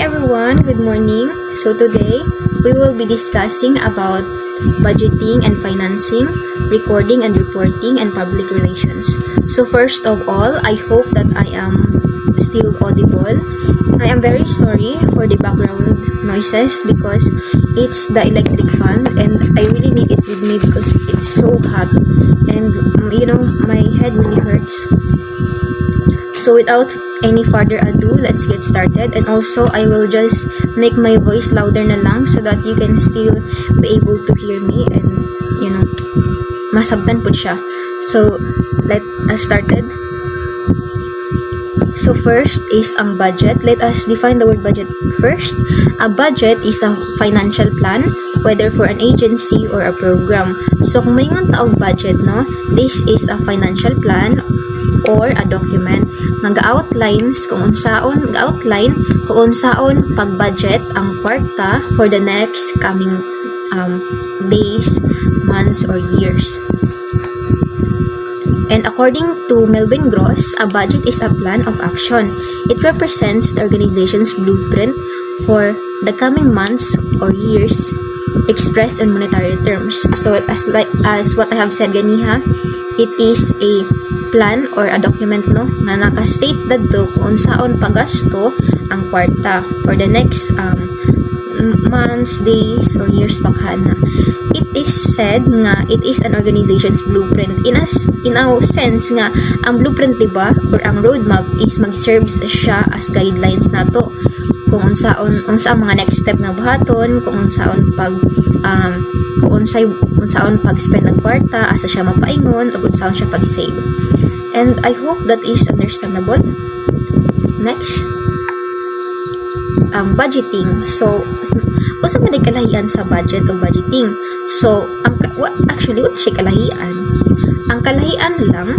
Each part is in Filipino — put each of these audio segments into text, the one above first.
everyone, good morning. So today, we will be discussing about budgeting and financing, recording and reporting, and public relations. So first of all, I hope that I am still audible. I am very sorry for the background noises because it's the electric fan and I really need it with me because it's so hot and my head really hurts. So without any further ado, let's get started. And also, I will just make my voice louder na lang so that you can still be able to hear me and, masabtan po siya. So, let us started. So first is ang budget. Let us define the word budget first. A budget is a financial plan, whether for an agency or a program. So kung may taog budget, no, this is a financial plan or a document nga ga-outlines kung unsaon pag-budget ang kwarta for the next coming days, months, or years. And according to Melvin Gross, a budget is a plan of action. It represents the organization's blueprint for the coming months or years expressed in monetary terms. So as what I have said ganiha, it is a plan or a document nga naka-state dadto kung unsaon pagasto ang kwarta for the next months, days, or years bakhana. It is said nga it is an organization's blueprint in a sense nga ang blueprint, diba, or ang roadmap is mag-serves siya as guidelines nato kung unsaon mga next step nga buhaton, kung unsaon pag-spend ng kwarta, asa siya mapaingon, o kung unsaon siya pag-save. And I hope that is understandable. Next, budgeting. So, unsa man kalahian sa budget o budgeting? So, actually wala siya kalahian. Ang kalahian lang,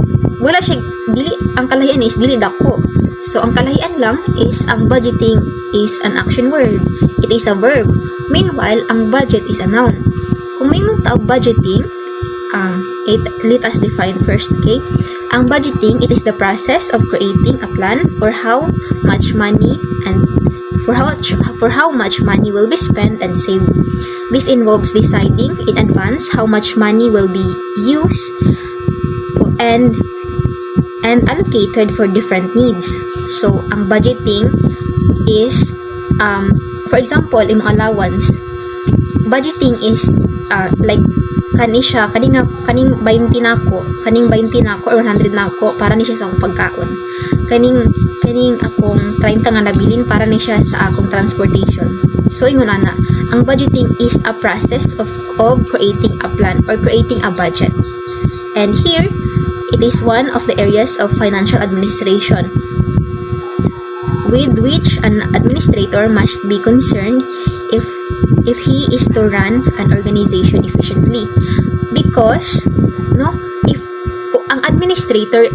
ang kalahian is dili dako. So, ang kalahian lang is ang budgeting is an action word. It is a verb. Meanwhile, ang budget is a noun. Kung may taog budgeting, let us define first, okay? Ang budgeting, it is the process of creating a plan for how much money will be spent and saved. This involves deciding in advance how much money will be used and allocated for different needs. So, ang budgeting is, for example, imong allowance. Budgeting is like kaning 20 nako or 100 nako para ni siya sa akong pagkaon. Kaning akong 30 nga nabilin para ni siya sa akong transportation. So ingon ana, ang budgeting is a process of creating a plan or creating a budget. And here, it is one of the areas of financial administration with which an administrator must be concerned if he is to run an organization efficiently. Because if ang administrator,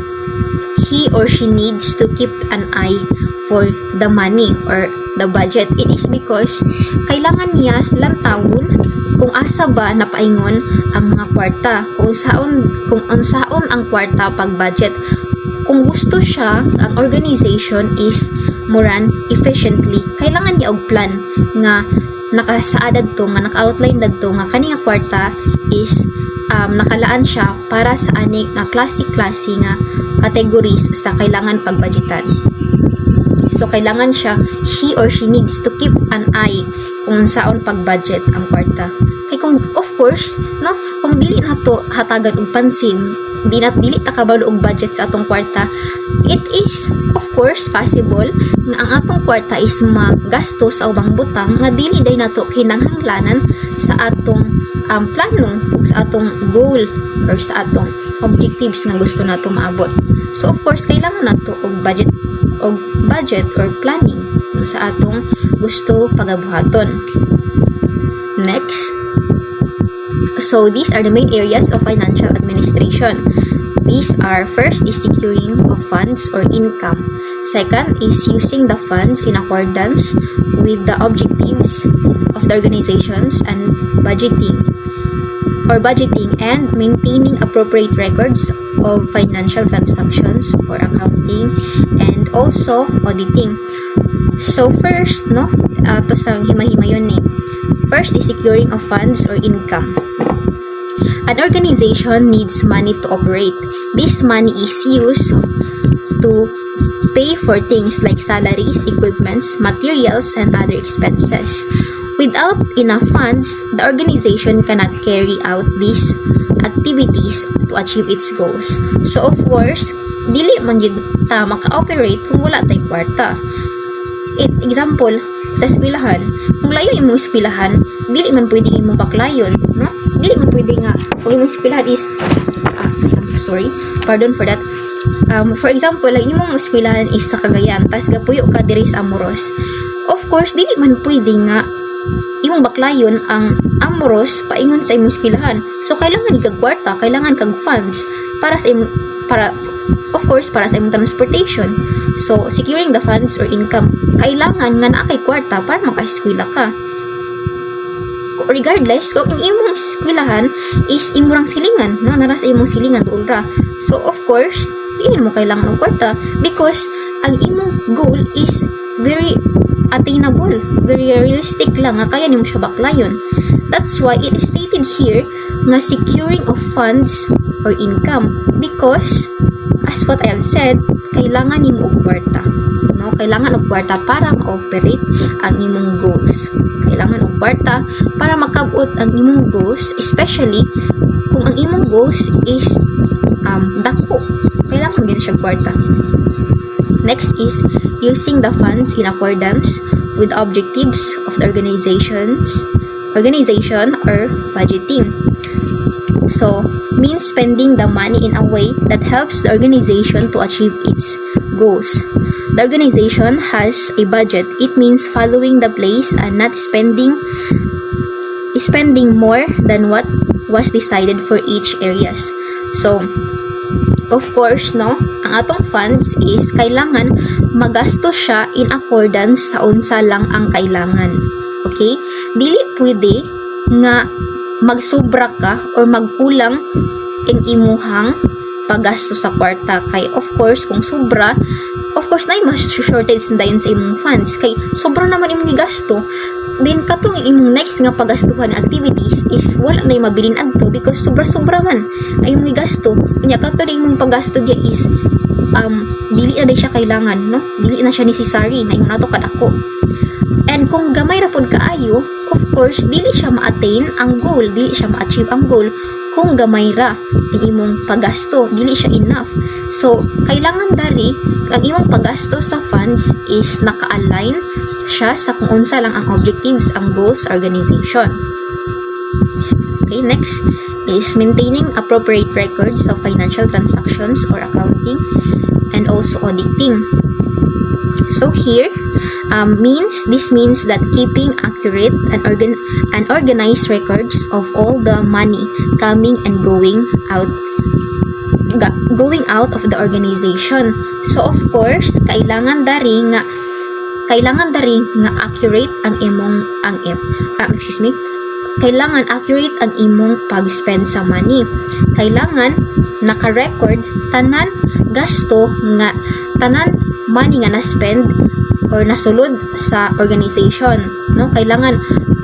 he or she needs to keep an eye for the money or the budget. It is because kailangan niya lantawon kung asa ba napaingon ang mga kwarta, kung unsaon ang kwarta pag budget. Kung gusto siya, ang organization is run efficiently, kailangan niya og plan nga nakasaadad to, nga naka-outline dadto nga kani nga kwarta is nakalaan siya para sa ani nga klase nga categories sa kailangan pagbudgetan. So kailangan he or she needs to keep an eye kung saon pag-budget ang kwarta. Kay kung of course, kung dili nato hatagan og pansin, dili ta kabalo og budget sa atong kwarta, it is of course possible nga ang atong kwarta is magasto sa ubang butang nga dili day nato kinahanglanan sa atong plano, sa atong goal or sa atong objectives nga gusto nato maabot. So of course kailangan nato og budget or planning sa atong gusto pagabuhaton. Next, so these are the main areas of financial administration. These are, first is securing of funds or income. Second is using the funds in accordance with the objectives of the organizations and budgeting and maintaining appropriate records of financial transactions or accounting and also auditing. So first, no, to sa himay-himayon ni. First is securing of funds or income. An organization needs money to operate. This money is used to pay for things like salaries, equipments, materials, and other expenses. Without enough funds, the organization cannot carry out these activities to achieve its goals. So of course, dili man yun ta maka-operate kung wala tay kwarta. Example, sa eskwelahan, kung layo imong eskwelahan, dili man pwedeng imong baklayon, no? Dili man pwede nga kung imong eskwelahan is pardon for that. For example, lang imong eskwelahan is sa Cagayan, tas gapuyo ka diri sa Amoros. Of course, dili man pwede nga imong baklayon ang Amoros paingon sa imong eskwelahan. So kailangan kag kwarta, kailangan kag funds para sa para sa imong transportation. So securing the funds or income, kailangan nga naa kay kwarta para maka-eskwela ka. Regardless kung imong eskwelahan is imong silingan, no, nara sa imong silingan duol ra. So of course, dili mo kailangan og kwarta because ang imong goal is very attainable, very realistic lang nga kaya nimo siya baklayon. That's why it is stated here nga securing of funds or income because as what I have said, kailangan nimo og kwarta, no? Kailangan og kwarta para ma-operate ang imong goals. Kailangan og kwarta para makabot ang imong goals, especially kung ang imong goals is dako. Kailangan gyud siya kwarta. Next is using the funds in accordance with the objectives of the organization or budgeting. So, means spending the money in a way that helps the organization to achieve its goals. The organization has a budget. It means following the place and not spending more than what was decided for each areas. So, of course, no, ang atong funds is kailangan magasto siya in accordance sa unsa lang ang kailangan. Okay? Dili pwede nga magsobra ka or magkulang in imuhang paggasto sa kwarta. Kay of course, kung sobra, of course na mas shortage na dayon sa imong funds. Kay sobra naman imong gigasto, then katong imong next nga pagastuhan activities is wala na yung mabilin adto because sobra-sobra man ay imong gigasto. Unya kato din imong paggasto dia is dili na siya kailangan, no? Dili na siya necessary na imong nato kadako. And kung gamay ra pod kaayo, of course dili siya ma-attain ang goal, dili siya ma-achieve ang goal kung gamay ra ang imong paggasto, dili siya enough. So kailangan dari ang imong paggasto sa funds is naka-align siya sa kung unsa lang ang objectives, ang goals organization. Okay, next is maintaining appropriate records of financial transactions or accounting and also auditing. So here, this means that keeping accurate and organized records of all the money coming and going out of the organization. So of course, kailangan dari nga accurate ang kailangan accurate ang imong pag-spend sa money. Kailangan naka-record tanan gasto nga tanan money nga na-spend or nasulod sa organization, no? Kailangan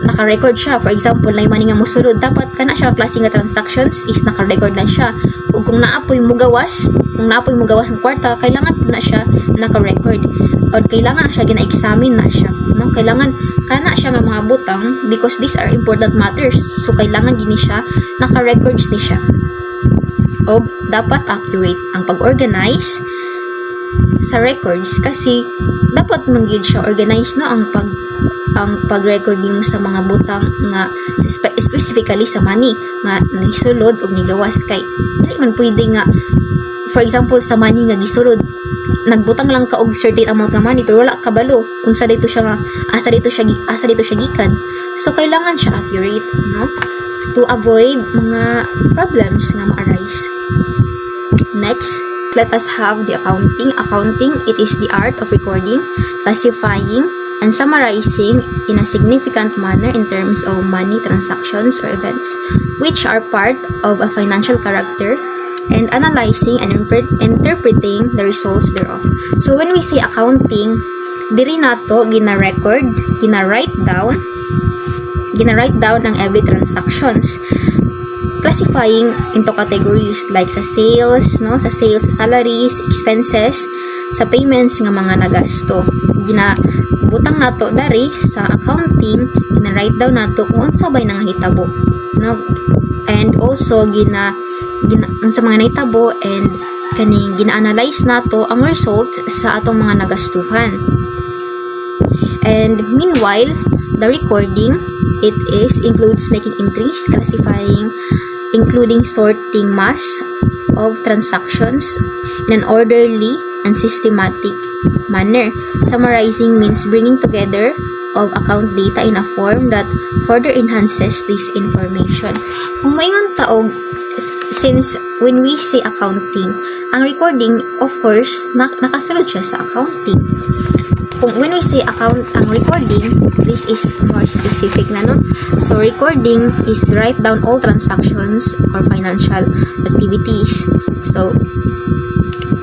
naka-record siya. For example, na yung money nga mosulod, dapat kana siya klase nga transactions is naka-record na siya. O kung naapoy mo gawas ng kwarta, kailangan po na siya naka-record. O kailangan na siya gina-examine na siya, no? Kailangan kana siya nga mga butang because these are important matters. So kailangan gini siya naka-records ni siya. O dapat accurate ang pag-organize sa records kasi dapat mangyud siya organized, no, ang pag-record mo sa mga butang nga specifically sa money nga nisulod o nigawas. Kay dili man pwede nga for example sa money nga gisulod nagbutang lang ka og certain amount nga money pero wala ka balo unsa dito siya gikan. So kailangan siya accurate, no, to avoid mga problems nga ma-arise. Next, let us have the accounting. Accounting, it is the art of recording, classifying, and summarizing in a significant manner in terms of money transactions or events which are part of a financial character, and analyzing and interpreting the results thereof. So when we say accounting, diri nato gina-record, gina-write down ang every transactions, classifying into categories like sa sales, no, sa salaries, expenses, sa payments nga mga nagasto. Ginabutang nato dari sa accounting, gina-write down nato kung unsa bay nangahitabo, no, and also unsa mga nahitabo, and kaning gina-analyze nato ang result sa atong mga nagastuhan. And meanwhile, the recording, it includes making entries, classifying, including sorting mass of transactions in an orderly and systematic manner. Summarizing means bringing together of account data in a form that further enhances this information. Kung mayngon taog, since when we say accounting, ang recording, of course, nakasulod siya sa accounting. When we say ang recording, this is more specific na, no? So, recording is to write down all transactions or financial activities. So,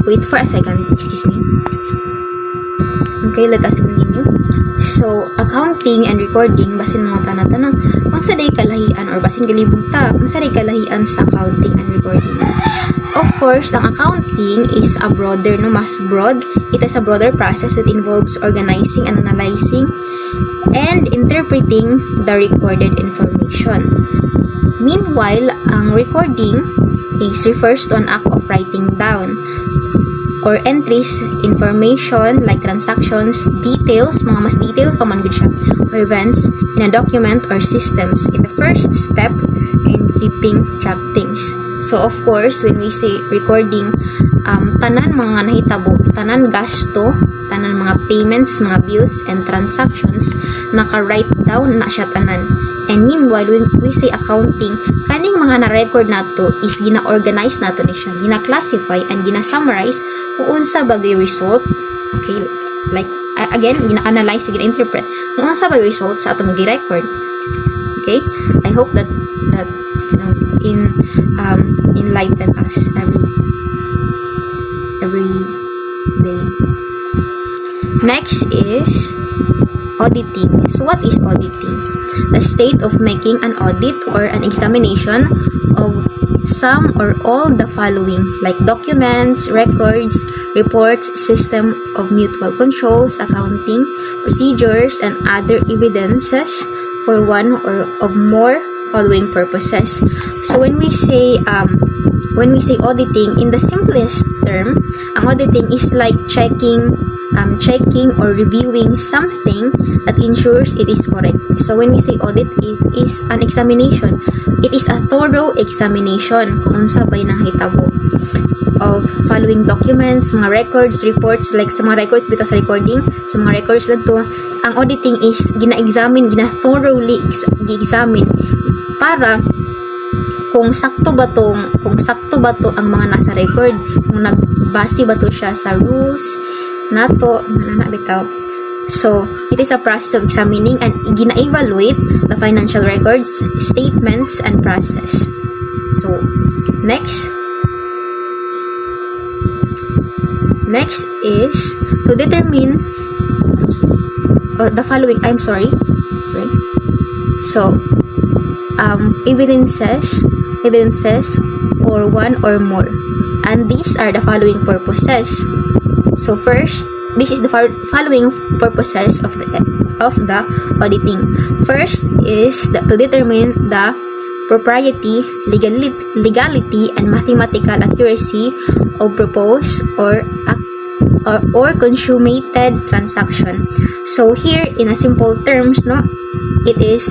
wait for a second, excuse me. Okay, let us continue. So, accounting and recording, basin mga tanah-tanah, masa day kalahian or basin galibog ta, masa day kalahian sa accounting and recording. Of course, ang accounting is a broader, no, mas broad. It is a broader process that involves organizing and analyzing and interpreting the recorded information. Meanwhile, ang recording refers to an act of writing down or entries, information like transactions, details, mga mas details pa man gud siya, or events in a document or systems in the first step in keeping track things. So, of course, when we say recording, tanan mga nahitabo, tanan gasto, tanan mga payments, mga bills, and transactions, naka-write down na siya tanan. And meanwhile, when we say accounting, kaning mga na-record nato is gina-organize nato ni siya, gina-classify, and gina-summarize kung unsa bagay result. Okay, like, again, gina-analyze, gina-interpret kung unsa bagay result sa atong gi-record. Okay, I hope that you know, enlighten us every day. Next is auditing. So what is auditing? The state of making an audit or an examination of some or all the following, like documents, records, reports, system of mutual controls, accounting procedures, and other evidences for one or of more following purposes. So when we say auditing, in the simplest term, ang auditing is like checking or reviewing something that ensures it is correct. So when we say audit, it is an examination. It is a thorough examination kung unsa bay nahitabo of following documents, mga records, reports, like sa mga records bitaw sa recording, sa mga records dito, ang auditing is gina-examine, thoroughly gi-examine para kung sakto ba to ang mga nasa record, kung nagbase ba to siya sa rules nato bitaw. So it is a process of examining and gina-evaluate the financial records, statements, and process. So next is to determine the following. So evidences for one or more, and these are the following purposes. So first, this is the following purposes of the auditing. First is to determine the propriety, legality, and mathematical accuracy of proposed or consummated transaction. So here, in a simple terms, no, it is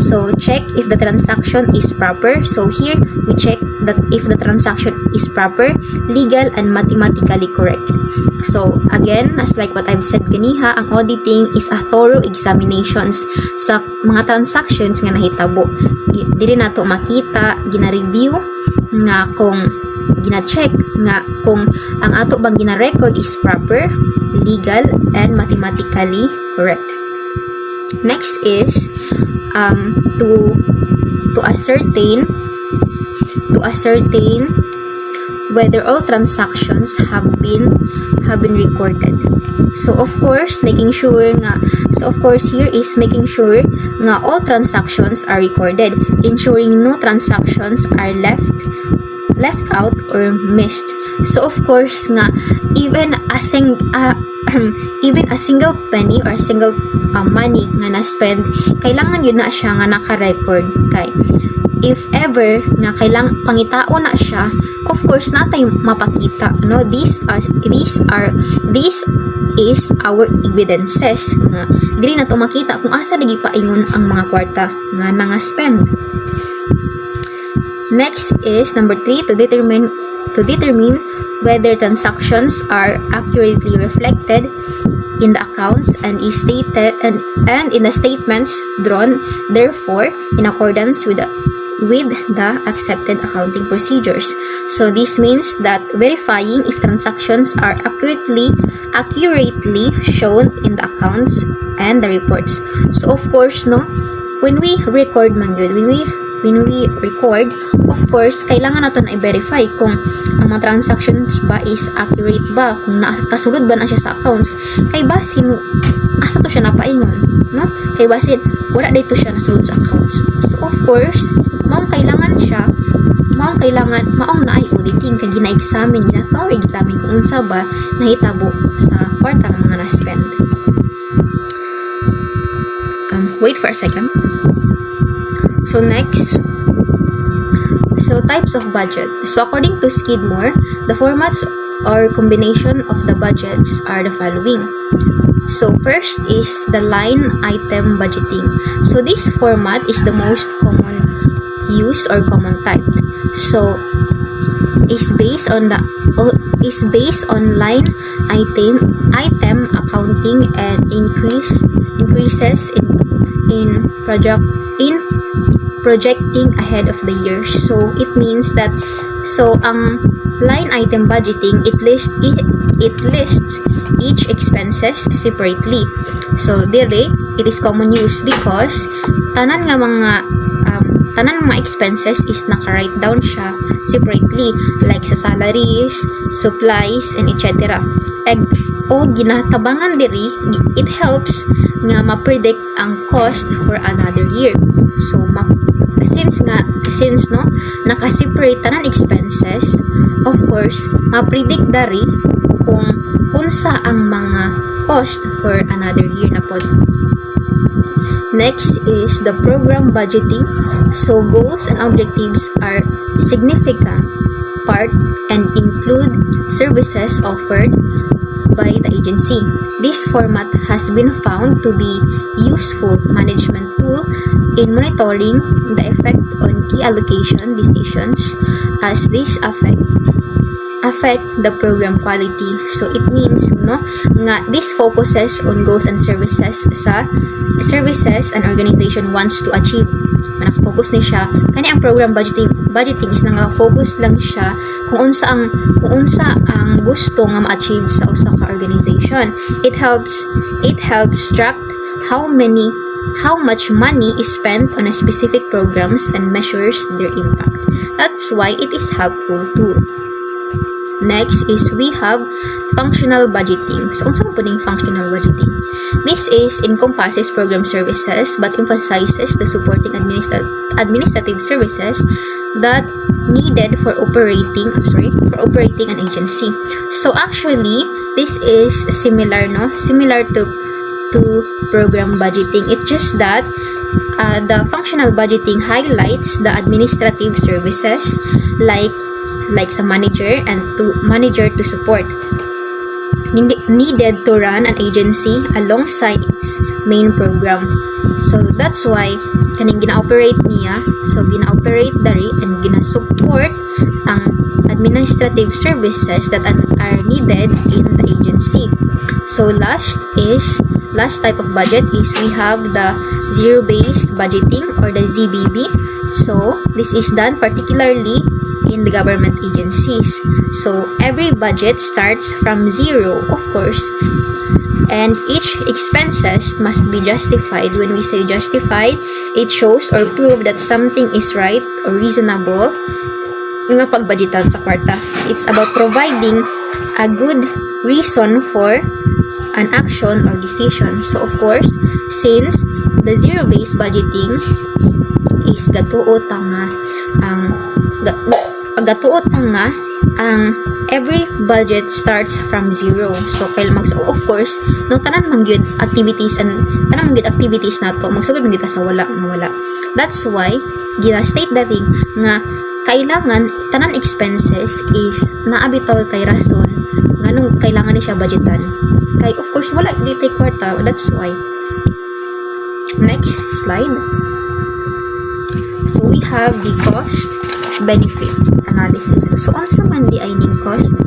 so check if the transaction is proper. So here we check that if the transaction is proper, legal, and mathematically correct. So again, as like what I've said ganiha, ang auditing is a thorough examinations sa mga transactions nga nahitabo. Dili nato makita, gina-review nga kung gina-check nga kung ang ato bang gina-record is proper, legal, and mathematically correct. Next is to ascertain whether all transactions have been recorded. So of course, making sure nga, here is making sure nga all transactions are recorded, ensuring no transactions are left out or missed. So of course nga, even a single penny or single money nga na-spend, kailangan yun na siya nga naka-record. Kay if ever nga kailang pangitao na siya, of course natay mapakita, no? These is our evidences nga dili na to makita kung asa lagi paingon ang mga kwarta nga nanga-spend. Next is number 3, to determine whether transactions are accurately reflected in the accounts and is stated and in the statements drawn therefore in accordance with the accepted accounting procedures. So this means that verifying if transactions are accurately shown in the accounts and the reports. So of course, no, when we record man yun, when we record, of course, kailangan nato na i-verify kung ang mga transactions ba is accurate ba, kung nakasulod ba na siya sa accounts. Kay basin, asa to siya napaingon, no? Kay basin, wala dito siya nasulod sa accounts. So of course, maong na ay auditing, kay gina-examine, thorough examine kung unsa ba nahitabo sa kwarta ng mga na-spend. Wait for a second. So next, types of budget. So according to Skidmore, the formats or combination of the budgets are the following. So first is the line item budgeting. So this format is the most common use or common type. So is based on line item accounting and increases in projecting ahead of the year. So it means that ang line item budgeting, it lists each expenses separately. So dire it is common use because tanan mga expenses is naka-write down siya separately, like sa salaries, supplies, and etc. O ginatabangan diri, it helps nga ma-predict ang cost for another year. So since no naka-separate tanan expenses, of course ma-predict dari kung unsa ang mga cost for another year na pod. Next is the program budgeting. So goals and objectives are significant part and include services offered by the agency. This format has been found to be useful management tool in monitoring the effect on key allocation decisions as this affect the program quality. So it means no nga this focuses on goals and services an organization wants to achieve. Nakafocus ni siya kani ang program budgeting is nanga-focus lang siya kung unsa ang gusto nga ma-achieve sa usa ka organization. It helps track how much money is spent on a specific programs and measures their impact. That's why it is helpful tool. Next is we have functional budgeting. So, unsa po ning functional budgeting? This encompasses program services but emphasizes the supporting administrative services that needed for operating an agency. So, actually, this is similar to program budgeting. It's just that the functional budgeting highlights the administrative services like sa manager to support needed to run an agency alongside its main program. So that's why kaning gina-operate niya, so gina-operate dari and gina-support ang administrative services that are needed in the agency. So last type of budget is we have the zero-based budgeting or the ZBB. So this is done particularly in the government agencies. So every budget starts from zero, of course, and each expenses must be justified. When we say justified, it shows or prove that something is right or reasonable nga pagbudgetan sa kwarta. It's about providing a good reason for an action or decision. So of course, since the zero-based budgeting is gatuot nga ang every budget starts from zero. So of course, no tanan man gyud activities nato magsugod man gyud sa wala. That's why gina-state daring nga kailangan tanan expenses is naabitaw kay rason nganong kailangan ni siya budgetan. Kay of course wala di tay kwarta, that's why. Next slide. So we have the cost benefit analysis. So unsa man di ay ning cost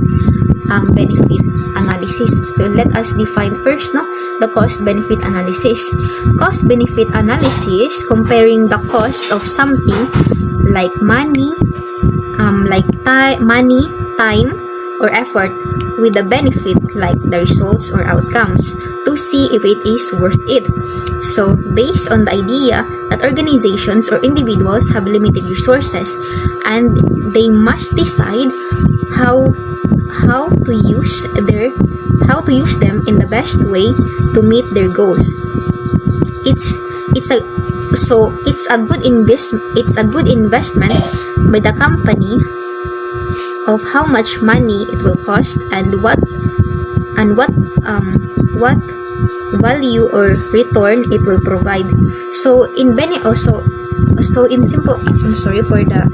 benefit analysis? So let us define first the cost benefit analysis. Cost benefit analysis comparing the cost of something like money, time or effort with the benefit like the results or outcomes to see if it is worth it. So based on the idea that organizations or individuals have limited resources and they must decide how to use them in the best way to meet their goals. It's a good investment by the company of how much money it will cost and what value or return it will provide. So in simple, I'm sorry for the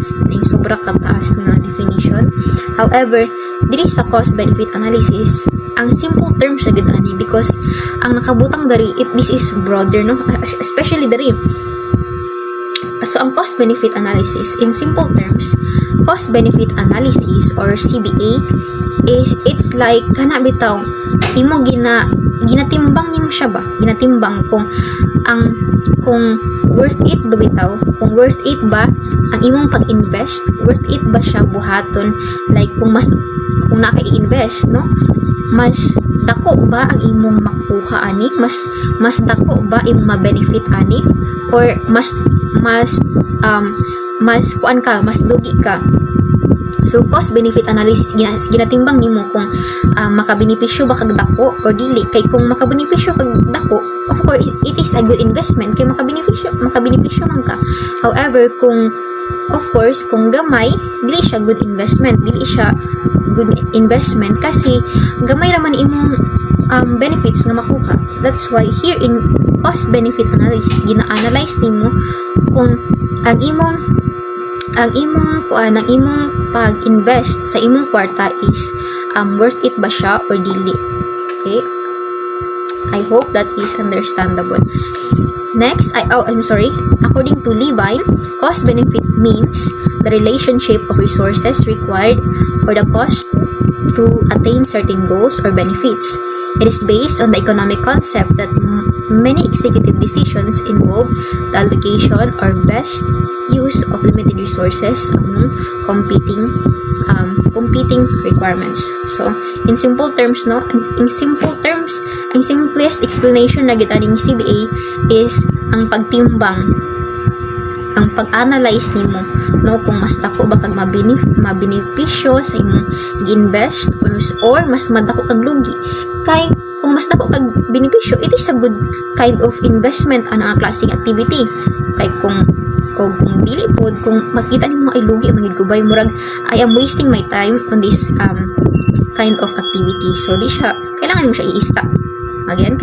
sobra kataas nga definition. However, diri sa cost benefit analysis, ang simple terms siya gid ani because ang nakabutang dari this is broader especially dari. So ang cost benefit analysis in simple terms, cost benefit analysis or CBA is it's like kana bitaw imo ginatimbang nimo siya ba? Ginatimbang kung worth it ba bitaw? Kung worth it ba ang imong pag-invest? Worth it ba siya buhaton? Like kung naka-i-invest, mas dako ba ang imong makuha ani? Mas dako ba imong ma-benefit ani? Or mas dugi ka? So cost benefit analysis ginatimbang nimo kung makabenepisyo ba kag dako or dili. Kay kung makabenepisyo kag dako, of course it is a good investment kay makabenepisyo man ka. However, kung gamay, dili siya good investment kasi gamay raman imong benefits nga makuha. That's why here in cost benefit analysis gina-analyze nimo kung ang imong pag-invest sa imong kwarta is worth it ba siya or dili. Okay, I hope that is understandable. Next, according to Levine, cost benefit means the relationship of resources required or the cost to attain certain goals or benefits. It is based on the economic concept that many executive decisions involve the allocation or best use of limited resources among competing requirements. So, in simple terms, ang simplest explanation na gid aning CBA is ang pagtimbang, ang pag-analyze nimo kung mas dako ba kag mabenepisyo sa imong gi-invest or mas madako kag lugi. Kay kung mas dako kag benepisyo, it is a good kind of investment ana ang klaseng activity. Kay kung dili pod, kung makita nimo ay lugi magid kubay, murag I am wasting my time on this kind of activity. So di siya kailangan mo siya i-stop. Again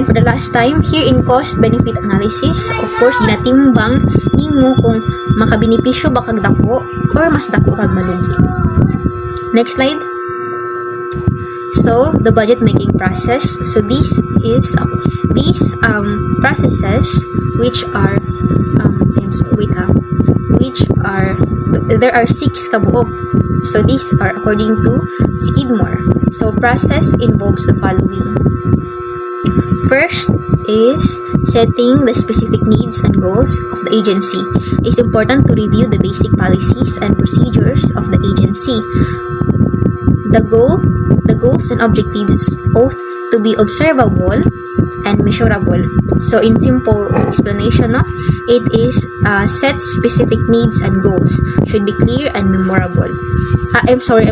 for the last time, here in cost benefit analysis, of course ginatimbang nimo kung makabenepisyo ba kag dako or mas dako kag malugi. Next slide. So the budget making process. So these processes which are there are 6 kabuok. So these are according to Skidmore. So process involves the following. First is setting the specific needs and goals of the agency. It's important to review the basic policies and procedures of the agency. The goals and objectives ought to be observable and measurable. So in simple explanation, no, it is set specific needs and goals, should be clear and memorable. I'm sorry,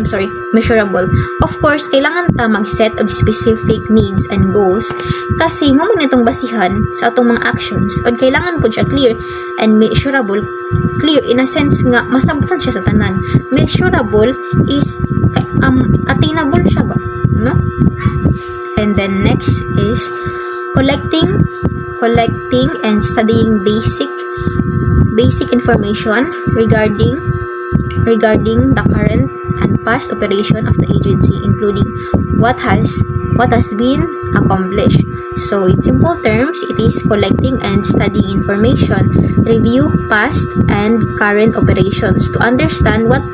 measurable. Of course, kailangan ta mag-set og specific needs and goals kasi mo man itong basihan sa atong mga actions o kailangan po siya clear and measurable. Clear in a sense nga masabutan siya sa tanan. Measurable is attainable siya ba, no? And then next is collecting and studying basic information regarding the current and past operation of the agency, including what has been accomplished. So in simple terms, it is collecting and studying information, review past and current operations to understand what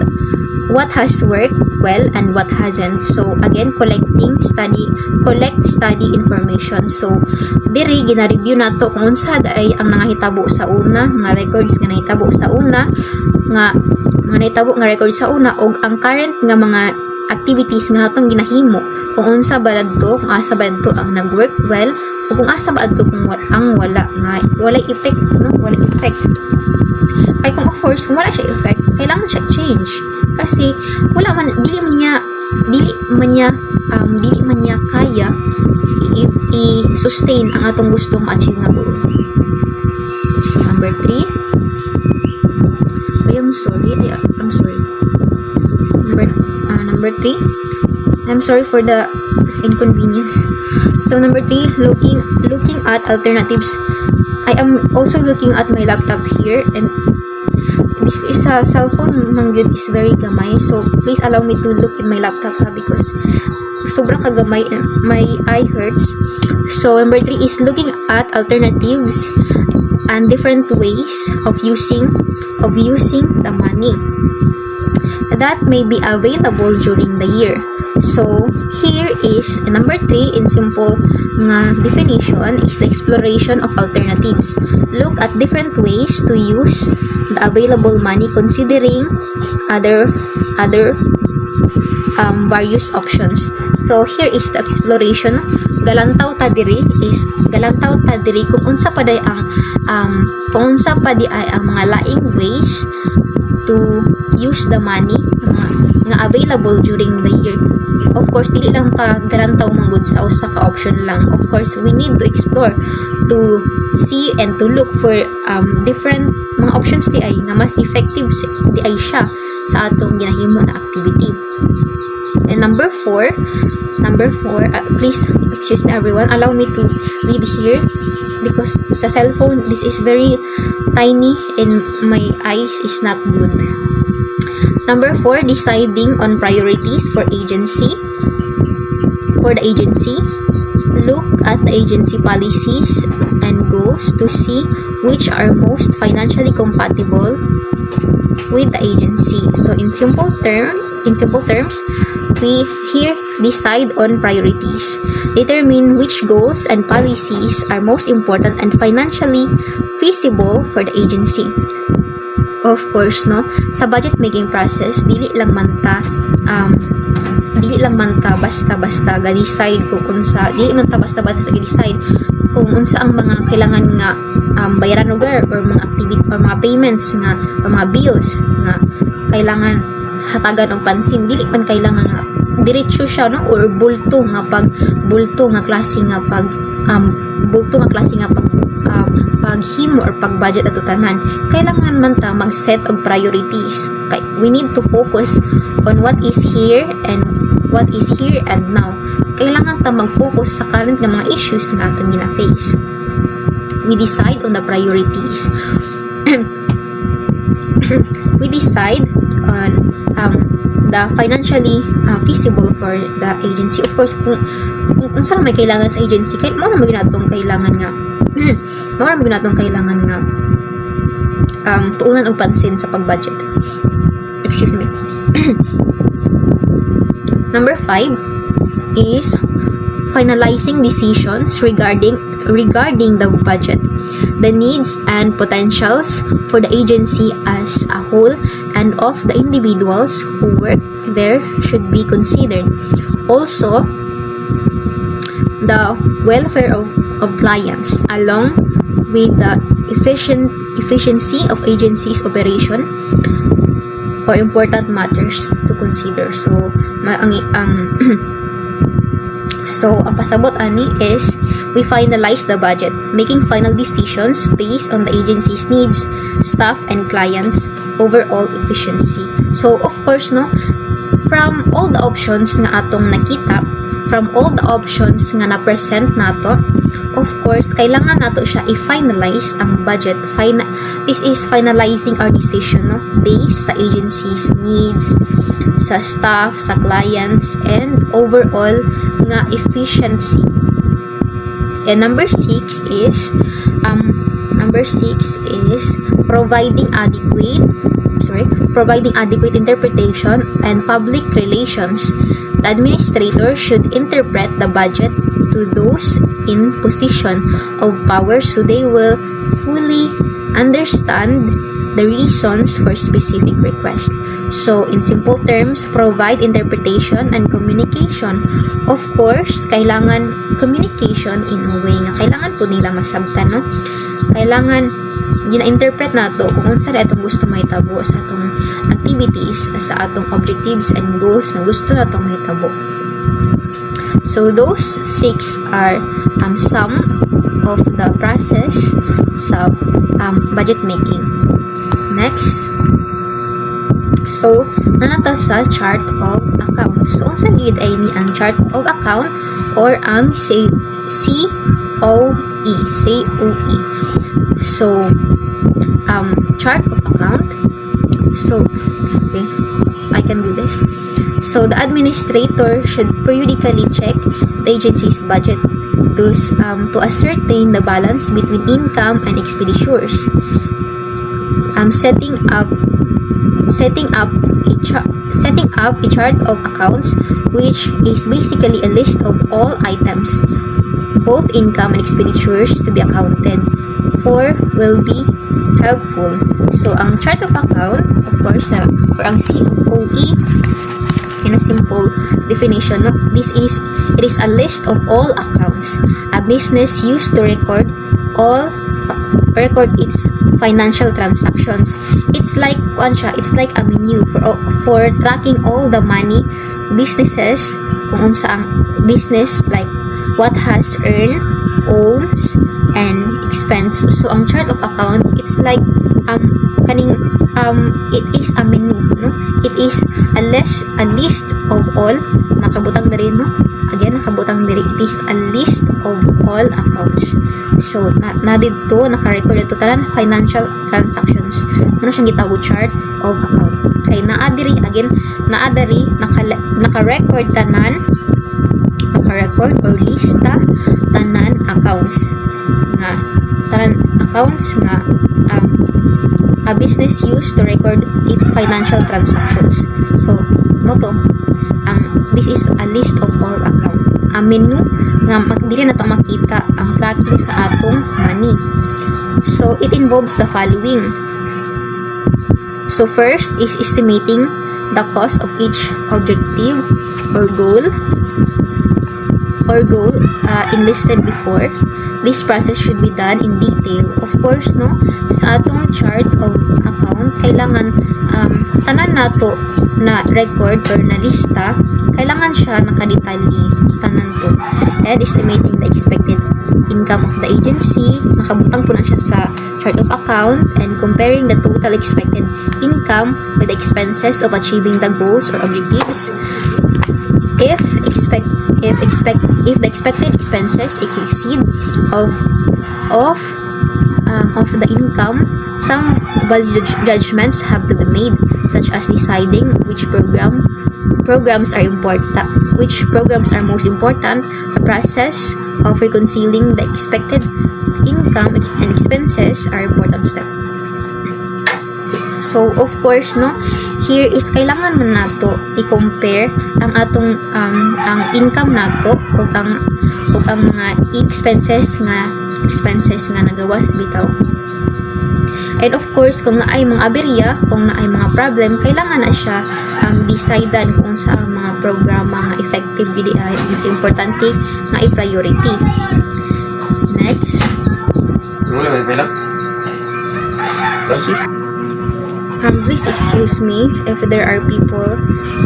has worked well and what hasn't. So again, collect, study information. So diri gina-review nato kung unsa ay ang nangahitabo sa una, nga records nga nahitabo sa una, nga nahitabo nga records sa una og ang current nga mga activities nga atong ginahimo, kung unsa ba adto, kung asa ba adto ang nag-work well o kung asa ba adto kung ang wala nga wala effect, no, wala effect. Kay kung of course kung wala siya effect, kailangan siya change kasi wala man dili man niya kaya i-sustain ang atong gusto ma-achieve nga goal. So number 3, I'm sorry. Number 3, I'm sorry for the inconvenience. So number 3, looking at alternatives. I am also looking at my laptop here, and this is a cell phone manggid is very gamay, so please allow me to look in my laptop because sobra kagamay and my eye hurts. So number 3 is looking at alternatives and different ways of using the money that may be available during the year. So here is number 3 in simple nga definition is the exploration of alternatives. Look at different ways to use the available money considering other various options. So here is the exploration. Galantaw ta diri kung unsa pa di ay ang mga laing ways to use the money nga available during the year. Of course, dili lang ta galantaw manggod sa usa ka option lang. Of course, we need to explore, to see and to look for different mga options di ay nga mas effective di ay siya sa atong ginahimo na activity. And number 4, please excuse me everyone, allow me to read here because sa cellphone this is very tiny and my eyes is not good. Number 4, deciding on priorities for the agency. Look at the agency policies and goals to see which are most financially compatible with the agency. So in simple terms, we here decide on priorities. Determine which goals and policies are most important and financially feasible for the agency. Of course, no, sa budget making process, dili lang man ta basta-basta ga-decide kung unsa, dili man ta basta-basta ga-decide kung unsa ang mga kailangan nga bayaran or mga activity or mga payments nga or mga bills nga kailangan hatagan og pansin. Dili man kailangan nga diretso siya, no, or bulto nga klase nga paghimo or pagbudget ato tanan. Kailangan man ta mag-set og priorities. We need to focus on what is here and now. Kailangan ta mag-focus sa current nga mga issues nga atong gina-face. We decide on the priorities. We decide on the financially feasible for the agency. Of course, kung unsa may kailangan sa agency, kay mo na maginatong kailangan nga tuunan og pansin sa pagbudget. Excuse me. Number 5 is finalizing decisions regarding the budget. The needs and potentials for the agency as a whole and of the individuals who work there should be considered. Also, the welfare of clients along with the efficiency of agency's operation or important matters to consider. So ang pasabot ani is we finalize the budget, making final decisions based on the agency's needs, staff, and clients' overall efficiency. So, of course, no, from all the options nga atong nakita, from all the options nga na-present nato, of course, kailangan nato siya i-finalize ang budget. This is finalizing our decision, no, based sa agency's needs, sa staff, sa clients, and overall nga efficiency. And number 6 is providing adequate interpretation and public relations. The administrator should interpret the budget to those in position of power so they will fully understand the reasons for specific request. So, in simple terms, provide interpretation and communication. Of course, kailangan communication in a way nga kailangan po nila masabtan, no? Kailangan gina-interpret nato kung unsa na itong gusto mahitabo sa atong activities, sa atong objectives and goals na gusto natong mahitabo. So, those 6 are some of the process sa budget making. Next, so nanata sa chart of account. So unsa gid ay ni ang chart of account or ang COE. So chart of account. So okay, I can do this. So the administrator should periodically check the agency's budget to ascertain the balance between income and expenditures. Setting up a chart of accounts, which is basically a list of all items, both income and expenditures, to be accounted for, will be helpful. So ang chart of account, of course, or ang COE, in a simple definition, no? It is a list of all accounts a business used to record its financial transactions. It's like a menu for tracking all the money businesses, kung unsa ang business, like what has earned, owns, and expense. So ang chart of account, it's like it is a menu, no? It is a list of all, nakabutang na rin, no? Again, nakabutang diri, it is a list of all accounts. So na dito naka-record ito tanan financial transactions. Ano siyang gitawag chart of account. Kay naa diri naka-record or lista tanan accounts nga a business used to record its financial transactions. So this is a list of all account. A menu nga dili na to makita ang tracking sa atong money. So it involves the following. So first is estimating the cost of each objective or goal enlisted before. This process should be done in detail. Of course, no, sa atong chart of account, kailangan tanan nato na record or na lista, kailangan siya nakadetalye tanan to. And estimating the expected income of the agency, nakabutang po na siya sa chart of account, and comparing the total expected income with the expenses of achieving the goals or objectives. If the expected expenses exceed of the income, some value judgments have to be made, such as deciding which programs are most important. The process of reconciling the expected income and expenses are important step. So of course, no, here is kailangan man nato i-compare ang atong ang income nato ug ang mga expenses nga nagawas bitaw. And of course, kung naay mga aberya, kung naay mga problem, kailangan na siya decidean kung sa mga programa nga effective gid ay mas importante nga i-priority. Excuse please excuse me if there are people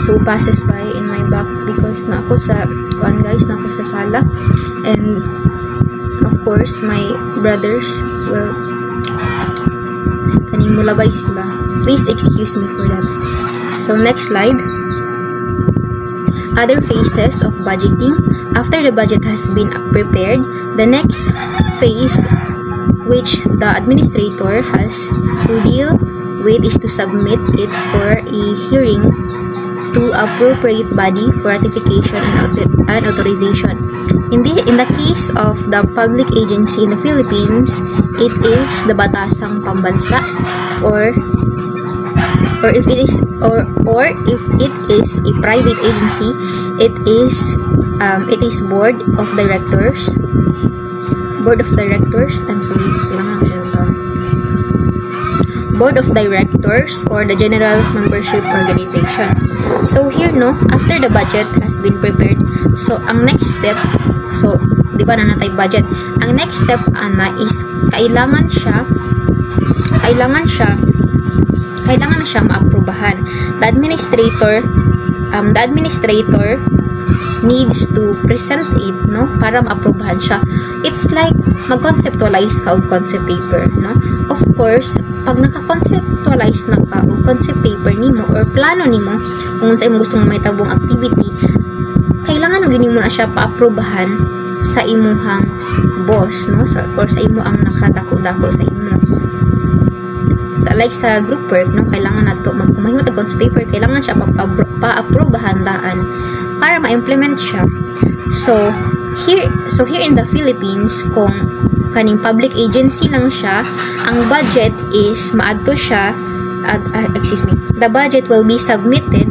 who passes by in my back because na ako sa sala, and of course my brothers will kaning mulabay sila. Please excuse me for that. So next slide. Other phases of budgeting. After the budget has been prepared, the next phase which the administrator has to deal with is to submit it for a hearing to appropriate body for ratification and authorization. In the case of the public agency in the Philippines, it is the Batasang Pambansa, or if it is a private agency, it is board of directors. Board of Directors or the General Membership Organization. So here after the budget has been prepared, so ang next step, so di ba na natay budget, ang next step is kailangan siya maaprubahan. The administrator needs to present it para maaprubahan siya. It's like mag-conceptualize ka og concept paper, of course pag naka-conceptualize na ka og concept paper nimo or plano nimo kung unsa imong gustong mahitabong activity, kailangan mo gini mo na siya paaprubahan sa imuhang boss, or sa imo ang nakadako-dako sa imo. Like sa group work, kailangan nato magkumahimo tag concept paper, kailangan siya paaprubahan daan para ma-implement siya. So here in the Philippines, kung kaning public agency lang siya, ang budget is maadto siya the budget will be submitted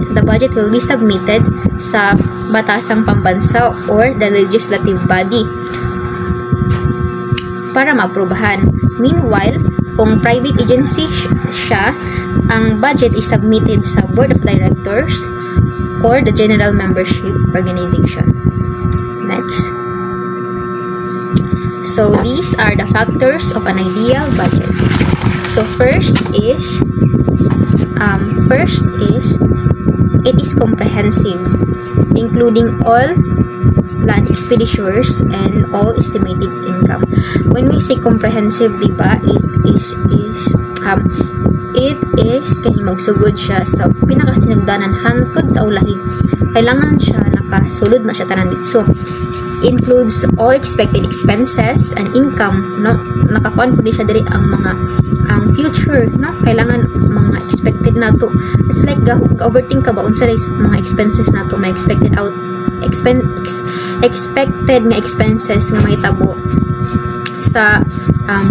sa Batasang Pambansa or the legislative body para maaprubahan. Meanwhile, kung private agency siya, ang budget is submitted sa Board of Directors or the General Membership Organization. Next. So these are the factors of an ideal budget. So first is it is comprehensive, including all planned expenditures and all estimated income. When we say comprehensive, diba, it is kani magsugod siya sa pinakasinugdanan hantod sa ulahin. Kailangan siya nakasulod na siya tanan dito. Includes all expected expenses and income, nakakuan po siya diri ang future, kailangan mga expected nato. It's like overthink ka ba unsa mga expenses nato, may expected nga expenses nga mahitabo sa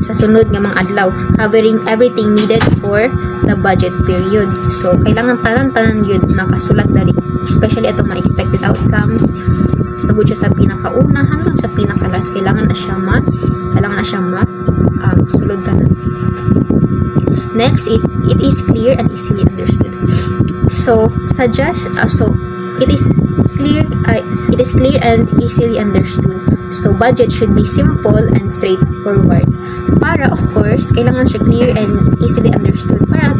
sunod nga mga adlaw, covering everything needed for the budget period. So kailangan tanan yun nakasulat dari, especially atong mga expected outcomes. Sugod siya sa pinakauna hangtod sa pinakalas, kailangan na siya sulod tanan. Next, it is clear and easily understood. So it is clear and easily understood. So budget should be simple and straightforward. Para of course, kailangan siya clear and easily understood para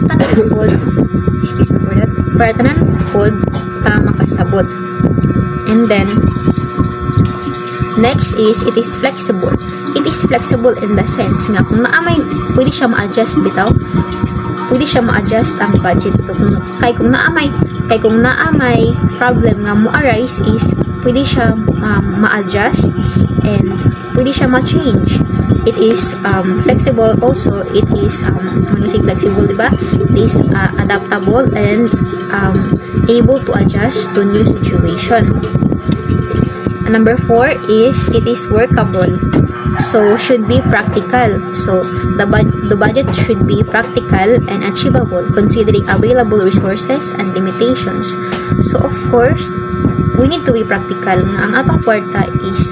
tanan pod ta makasabot. And then next is it is flexible. It is flexible in the sense nga kung naamay pwede siya ma-adjust bitaw. Pwede siya ma-adjust ang budget ito kung naamay problem nga mo arise is pwede siya ma-adjust and pwede siya ma-change. It is flexible also. It is when you say flexible, diba? It is adaptable and able to adjust to new situation. And number 4 is it is workable. So should be practical. So the budget should be practical and achievable considering available resources and limitations. So of course, we need to be practical nga ang atong kwarta is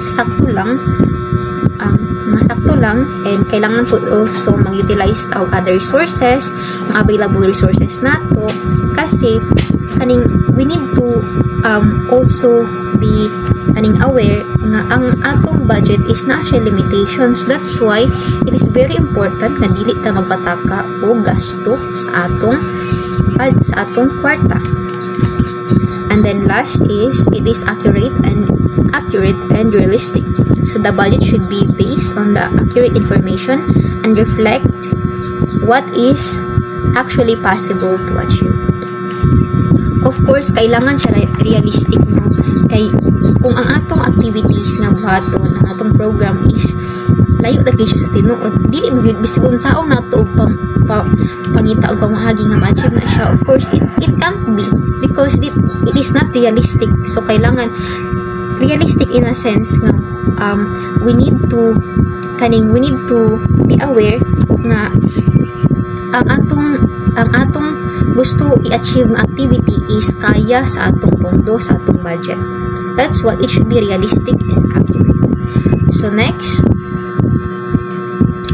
sakto lang and kailangan po also mag-utilize og other resources, available resources nato, kasi kaning we need to also be aware nga ang atong budget is na siya limitations. That's why it is very important nga dili ta magpataka o gasto sa atong kwarta. And then last is it is accurate and realistic. So the budget should be based on the accurate information and reflect what is actually possible to achieve. Of course, kailangan siya realistic, no? Kay kung ang atong activities nga buhaton, ang atong program is layo ra siya sa tinuod, dili mo gyud bisag unsaon nato og pangita og pamahagi nga ma-achieve na siya. Of course, it can't be because it is not realistic. So kailangan realistic in a sense nga we need to be aware nga ang atong gusto i-achieve ng activity is kaya sa atong pondo, sa atong budget. That's what it should be realistic and accurate. So next,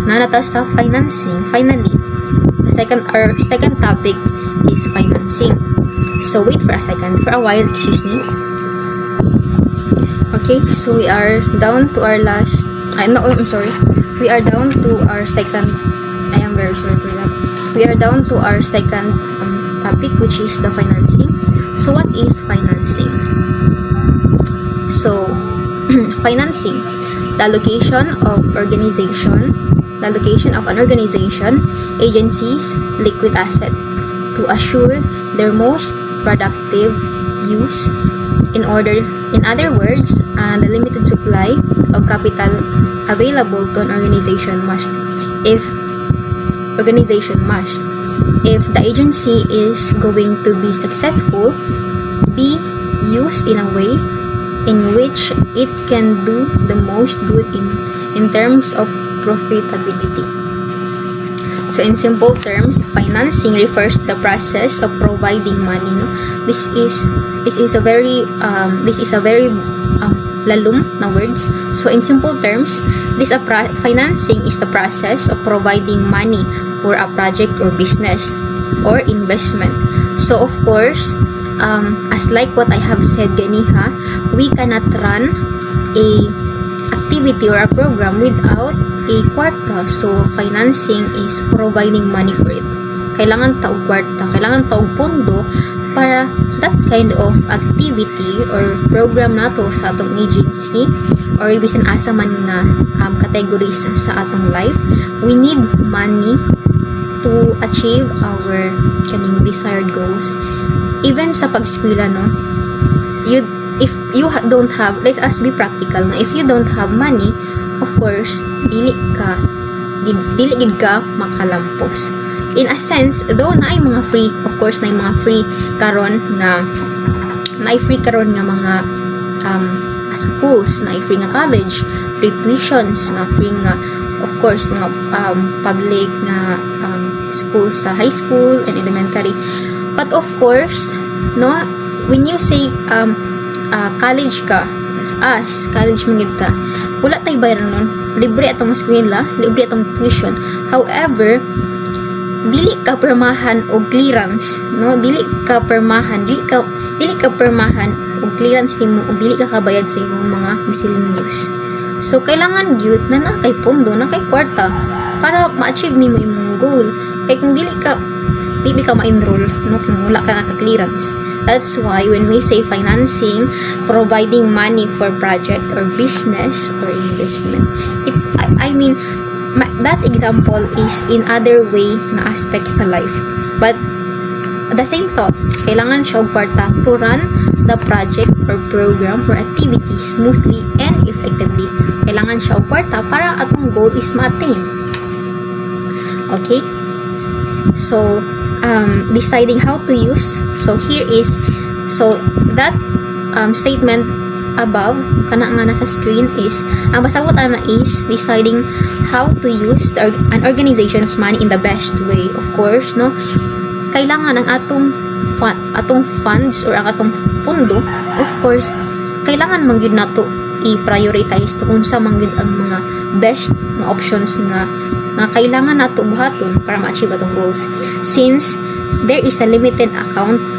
nanata sa financing. Finally, our second topic is financing. So wait for a while, excuse me. Okay, so we are down to our last. We are down to our second. I am very sorry for that. We are down to our second topic, which is the financing. So what is financing? So financing, the allocation of an organization, agencies, liquid asset to assure their most productive use. In other words, the limited supply of capital available to an organization must, if the agency is going to be successful, be used in a way in which it can do the most good in terms of profitability. So in simple terms, financing refers to the process of providing money. No? This is a very lalum na words. So in simple terms, financing is the process of providing money for a project or business or investment. So of course, as like what I have said ganiha, we cannot run a activity or a program without a kwarta. So financing is providing money for it. Kailangan taog kwarta, kailangan taog pondo para that kind of activity or program nato sa atong agency or bisan asa man nga categories sa atong life. We need money to achieve our desired goals. Even sa pag-eskwela, no, if you don't have, let us be practical na, if you don't have money, of course dili gid ka makalampos. In a sense, though naay mga free, of course naay mga free karon nga mga schools, naay free nga college, free tuitions, nga free nga of course nga public nga schools sa high school and elementary. But of course, no, when you say college ka, as college mangid ka, wala tay bayaran nun, libre atong eskwela, libre atong tuition. However, dili ka permahan og clearance, no, dili ka permahan og clearance nimo og dili ka kabayad sa imong mga miscellaneous. So kailangan gyud na nakay pondo, nakay kwarta para ma-achieve nimo imong goal. Kay kung dili ka ma-enroll, no, kung wala ka clearance. That's why when we say financing, providing money for project or business or investment, it's that example is in other way na aspect sa life. But the same thought, kailangan siya og kwarta to run the project or program or activity smoothly and effectively. Kailangan siya og kwarta para atong goal is ma-attain. Okay? So, deciding how to use. So here is, that statement above kana nga nasa screen is, ang basawot ana is deciding how to use an organization's money in the best way. Of course, no, kailangan ang atong funds or ang atong pondo, of course kailangan man gyud nato i-prioritize to unsa man gyud ang mga best nga options nga kailangan nato buhaton para ma-achieve atong goals. Since there is a limited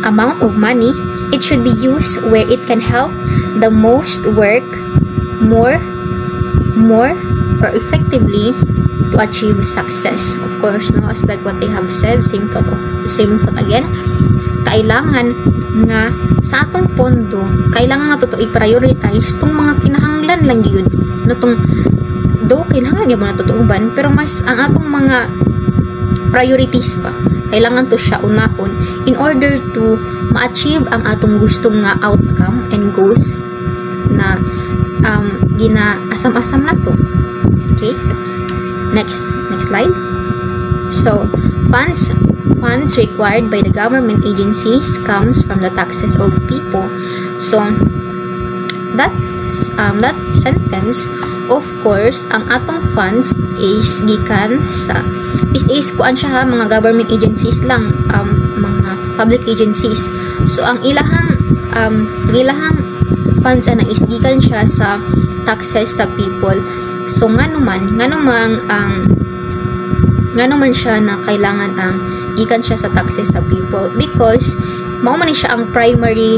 amount of money, it should be used where it can help the most work more or effectively to achieve success. Of course, no, as like what I have said, same thought again, kailangan nga sa atong pondo, kailangan na to i-prioritize tong mga kinahanglan lang gyud, no, tong do kinahanglan gyud na to uban, pero mas ang atong mga priorities pa, kailangan to siya unahon in order to ma-achieve ang atong gustong nga outcome and goals na gina-asam-asam na to. Okay? Next slide. So, funds required by the government agencies comes from the taxes of people. So, that sentence, of course, ang atong funds is gikan sa, this is kuan siya ha, mga government agencies lang, mga public agencies. So, ang ilahang funds ana is gikan siya sa taxes sa people. So, nga naman siya na kailangan ang gikan siya sa taxes sa people, because mao man siya ang primary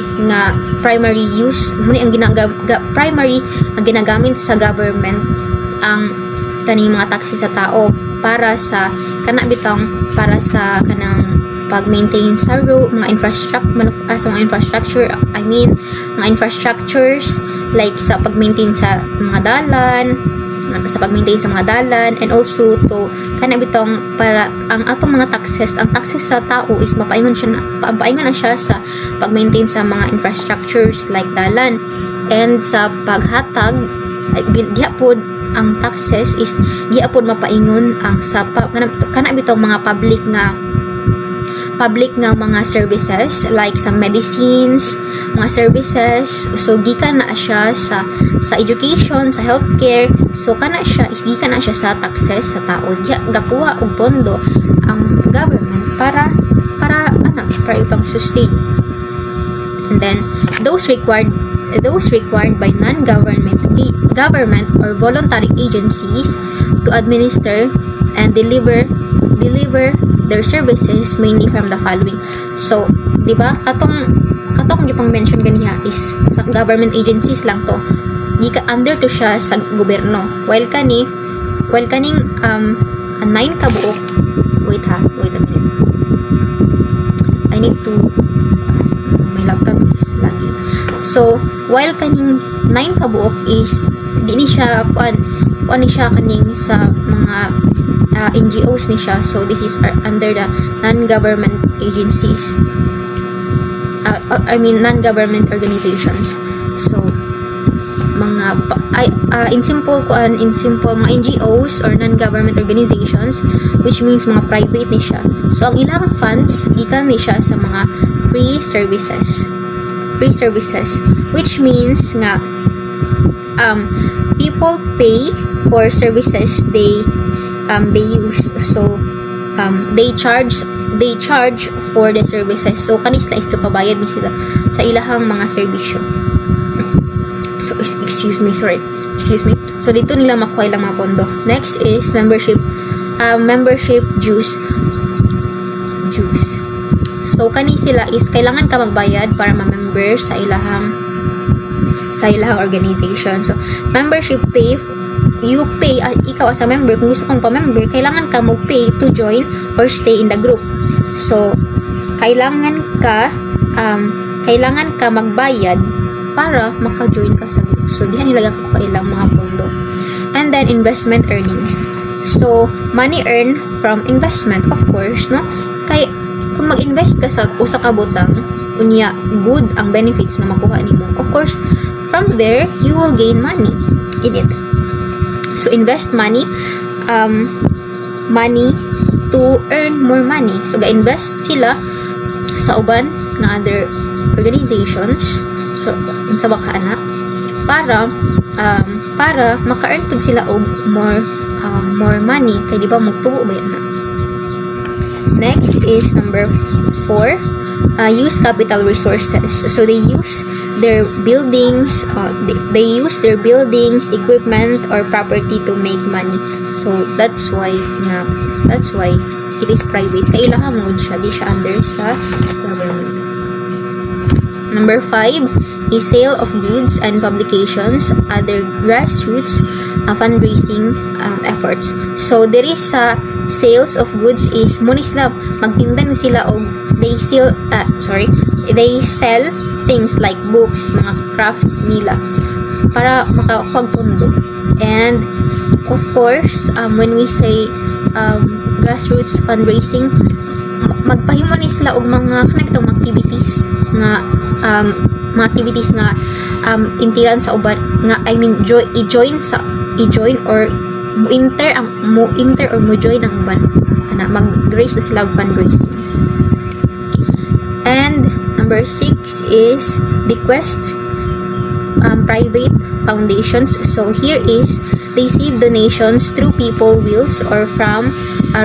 use, muni ang primary ang ginagamit sa government ang kaning mga taxes sa tao para sa kanang pag-maintain sa road, mga infrastructure, I mean, mga infrastructures like sa pag-maintain sa mga dalan, and also to kana bitong para ang atong mga taxes, ang taxes sa tao is mapaingon na siya sa pag-maintain sa mga infrastructures like dalan, and sa paghatag gihapon ang taxes is gihapon mapaingon ang sa kana bitong mga public nga mga services like sa medicines, mga services. So gikan na siya sa education, sa healthcare. So kana siya gikan na siya sa taxes sa tao. Gakuha og pondo ang government para ipang sustain. And then those required by government or voluntary agencies to administer and deliver their services mainly from the following. So, di ba, katong gipang mention ganiya is sa government agencies lang to. Under to siya sa gobyerno. While kaning 9 kabuok. Wait a minute. I need to my laptop is lagging. So, while kaning 9 kabuok is di ni siya kuan ni siya kaning sa mga NGOs ni siya. So this is under the non-government agencies, non-government organizations. So mga in simple mga NGOs or non-government organizations, which means mga private ni siya. So ang ilang funds gikan ni siya sa mga free services, which means nga people pay for services they use. So they charge for the services. So kanis lang is kapabayad ni sila sa ilahang mga serbisyo. So excuse me. So dito nila makuha ilang mga pondo. Next is membership dues. So kani sila is kailangan ka magbayad para ma-member sa ilahang organization. So membership pay, you pay, ikaw as a member, kung gusto kong pa-member, kailangan ka mag-pay to join or stay in the group. So kailangan ka magbayad para maka-join ka sa group. So diyan nilagay ko ilang mga pondo. And then investment earnings. So money earned from investment, of course, no? Kay kung mag-invest ka sa usa ka butang, unya good ang benefits na makuha nimo. Of course, from there you will gain money in it. So invest money to earn more money. So ga-invest sila sa uban nga other organizations, so sa baka para maka-earn pud sila og more money, kay di ba magtuo ba yan na. Next is number 4, use capital resources. So they use their buildings, equipment or property to make money. So that's why it is private. Kailangan mo siya, di siya under sa government. Number 5 is sale of goods and publications, other grassroots fundraising efforts. So there is sa sales of goods is muna sila magtinda ni sila og they sell things like books, mga crafts nila para makakuha pondo. And of course, when we say grassroots fundraising, magpahimo ni sila og mga kanang activities nga intiran sa uban nga i-join or mo-join ang uban ana mag-raise na sila og fundraising. And number 6 is bequest private foundations. So here is they receive donations through people wills or from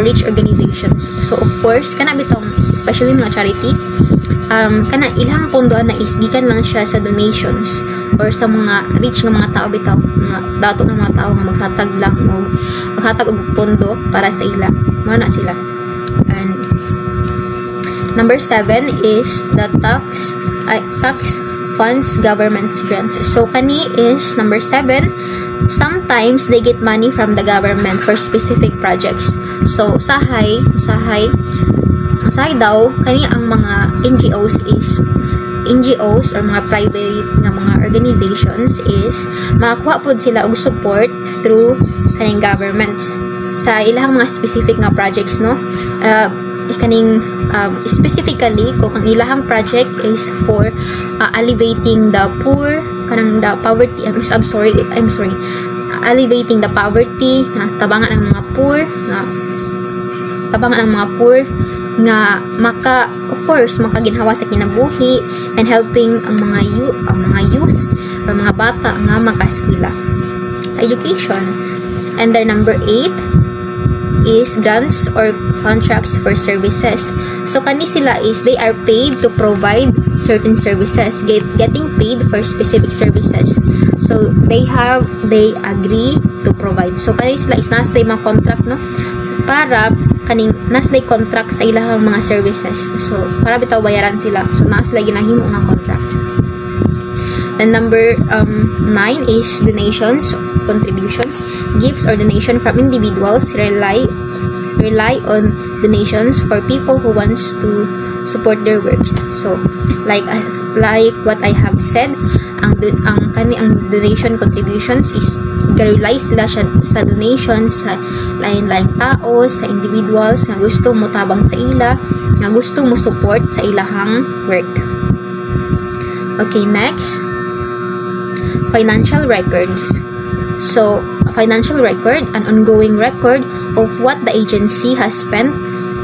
rich organizations. So of course kana bitong especially mga charity kana ilang pondoan na is gikan lang siya sa donations or sa mga rich nga mga tao bitaw, mga dato nga mga tao nga maghatag og pondo para sa ila mao na sila. And number 7 is the tax funds government grants. So kani is number 7. Sometimes they get money from the government for specific projects. So usahay daw kani ang mga NGOs or mga private nga mga organizations is makakuha pod sila og support through kaning governments sa ilang mga specific nga projects, no? Specifically kung ang ilahang project is for alleviating the poor kanang the poverty alleviating the poverty tabangan ang mga poor nga of course makaginhawa sa kinabuhi and helping ang mga youth or mga bata nga makaskwela sa education. And their number 8 is grants or contracts for services. So kani sila is they are paid to provide certain services, getting paid for specific services. So they agree to provide. So kani sila is nasa mga contract, no? So, para kaning nasa contract sa ilahang mga services. So para bitaw bayaran sila. So nasa ginahimo nga contract. And number 9 is donations, contributions, gifts or donation from individuals rely on donations for people who wants to support their works. So like what I have said, ang donation contributions is rely sila sa donations sa lain-laing tao, sa individuals nga gusto mo tabang sa ila, nga gusto mo support sa ilahang work. Okay, next. Financial records. So, a financial record, an ongoing record of what the agency has spent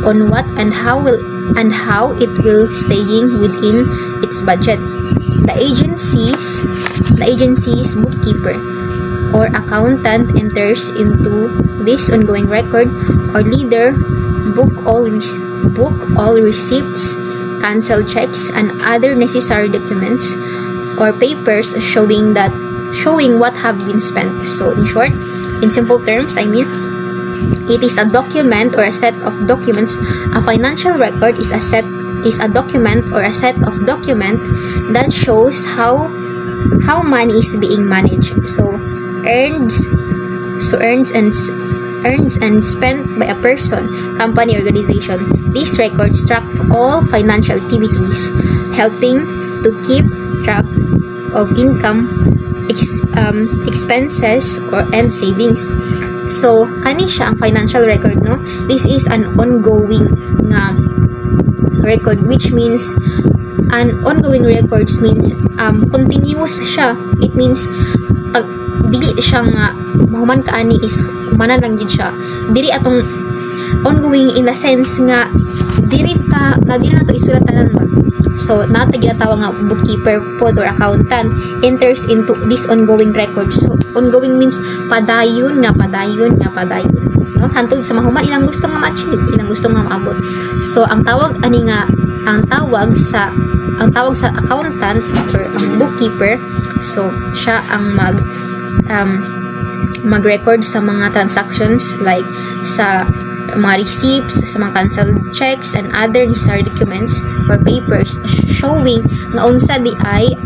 on what and how it will staying within its budget. The agency's bookkeeper or accountant enters into this ongoing record or leader book all receipts, cancel checks, and other necessary documents or papers showing what have been spent. So in short, in simple terms, it is a document or a set of documents. A financial record is a document or a set of document that shows how money is being managed. So earns and spent by a person, company, organization. These records track all financial activities, helping to keep track of income, expenses, and savings. So kani siya ang financial record, no? This is an ongoing nga record, which means continuous siya. It means pag dili siya nga mahuman kaani is humanan lang gid siya. Dili atong ongoing in the sense nga dili na to isulatanan ba. So nata ginatawag nga bookkeeper pod or accountant enters into this ongoing record. So ongoing means padayon, no? Hantod sa mahuman ilang gusto nga ma-achieve, ilang gusto nga maabot. So ang tawag sa accountant or ang bookkeeper, so siya ang mag-record sa mga transactions like sa mga receipts sa mga canceled checks and other necessary documents or papers showing nga unsa di ay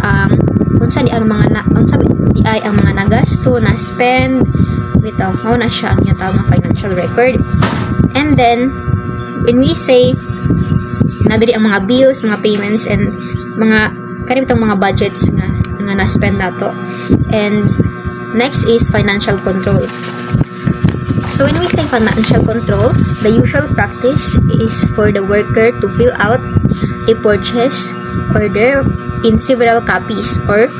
ang mga nagasto na spend bitaw mao na siya ang tawag nga financial record. And then when we say nadiri ang mga bills, mga payments and mga kanibitong mga budgets nga na-spend nato. And next is financial control. So when we say financial control, the usual practice is for the worker to fill out a purchase order in several copies or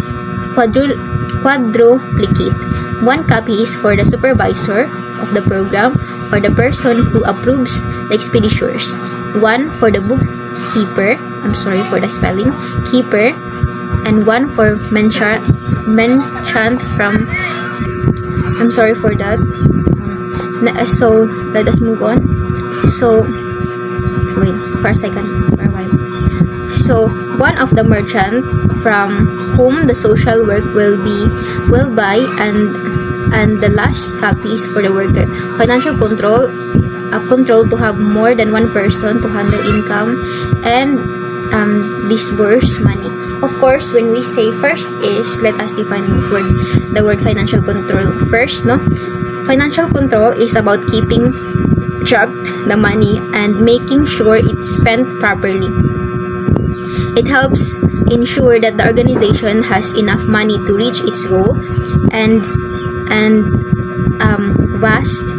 quadruplicate. One copy is for the supervisor of the program or the person who approves the expenditures. One for the bookkeeper, I'm sorry for the spelling, keeper, and one for menchant from, I'm sorry for that. So let us move on. So wait for a second, for a while. So one of the merchant from whom the social work will buy, and the last copy is for the worker. Financial control, control to have more than one person to handle income and disburse money. Of course, when we say first is, let us define the word financial control first, no? Financial control is about keeping track the money and making sure it's spent properly. It helps ensure that the organization has enough money to reach its goal and vast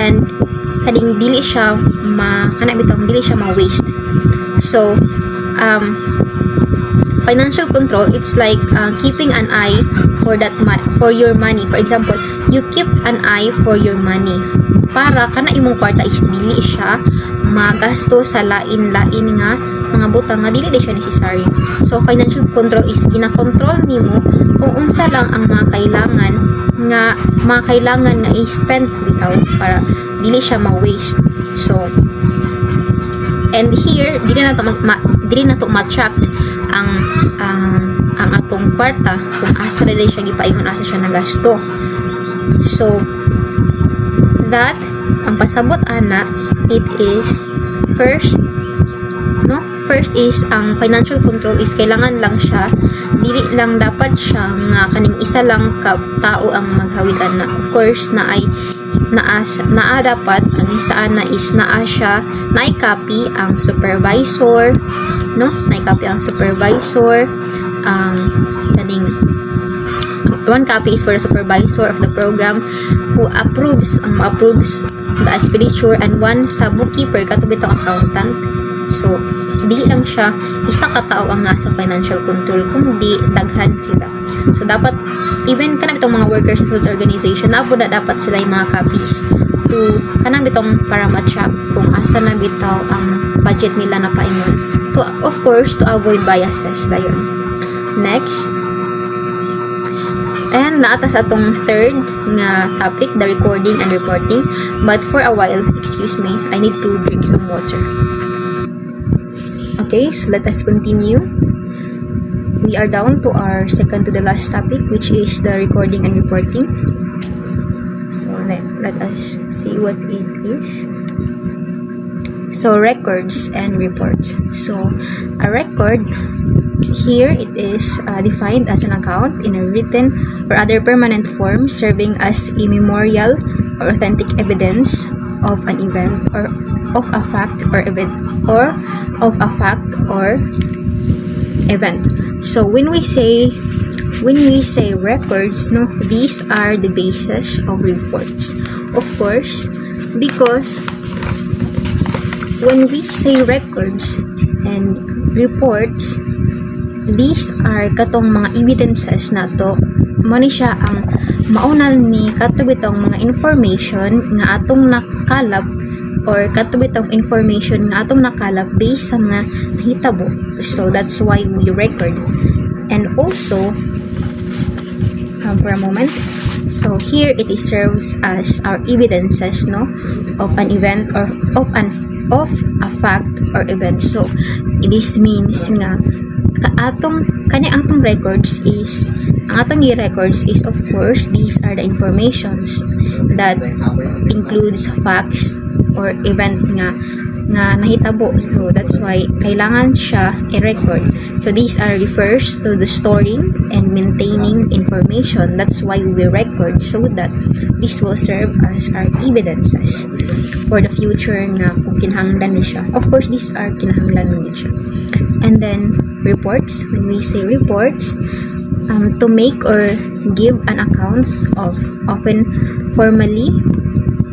and kaning dili siya ma-waste. So financial control, it's like keeping an eye for your money. For example, you keep an eye for your money para kana imong kwarta is dili siya magasto sa lain-lain nga mga butang nga dili siya necessary. So financial control is gina-control nimo kung unsa lang ang mga kailangan nga i-spend bitaw para dili siya ma-waste. So and here dili na to ma-track ang atong kwarta kung asa na siya gipaingon, asa siya nagasto. So that ang pasabot ana, it is first is ang financial control is kailangan lang siya, dili lang dapat siya nga kaning isa lang ka tao ang maghawid ana. Of course naa dapat ang isa ana is naay copy ang supervisor, no? Naay copy ang supervisor, kaning one copy is for the supervisor of the program who approves the expenditure, and one sa bookkeeper kato bitong accountant. So dili lang siya isa ka tao ang nasa financial control, kundi daghan sila. So dapat even kanang bitong mga workers sa organization na dapat sila yung mga copies to kanang bitong para ma-track kung asa na bitaw ang budget nila na paingon, to of course to avoid biases dayon. Next, and naata sa atong third nga topic, the recording and reporting. But for a while, excuse me, I need to drink some water. Okay, so let us continue. We are down to our second to the last topic, which is the recording and reporting. So let us see what it is. So records and reports. So a record, here it is defined as an account in a written or other permanent form serving as a memorial or authentic evidence of an event or of a fact or event So when we say records, no, these are the basis of reports. Of course, because when we say records and reports, these are katong mga evidences na to, mo ni siya ang maunal ni katubitong mga information nga atong nakalap or katubitong information nga atong nakalap based sa mga nahitabo. So that's why we record. And also for a moment, so here it serves as our evidences, no, of an event or of a fact or event. So this means nga atong records is, ang atong records is, of course, these are the informations that includes facts or event nga nahitabo. So that's why kailangan siya i-record. So these are refers to the storing and maintaining information. That's why we record, so that this will serve as our evidences for the future nga kung kinahanglan ni siya. Of course, these are kinahanglan ni siya. And then reports, when we say reports, to make or give an account of, often formally,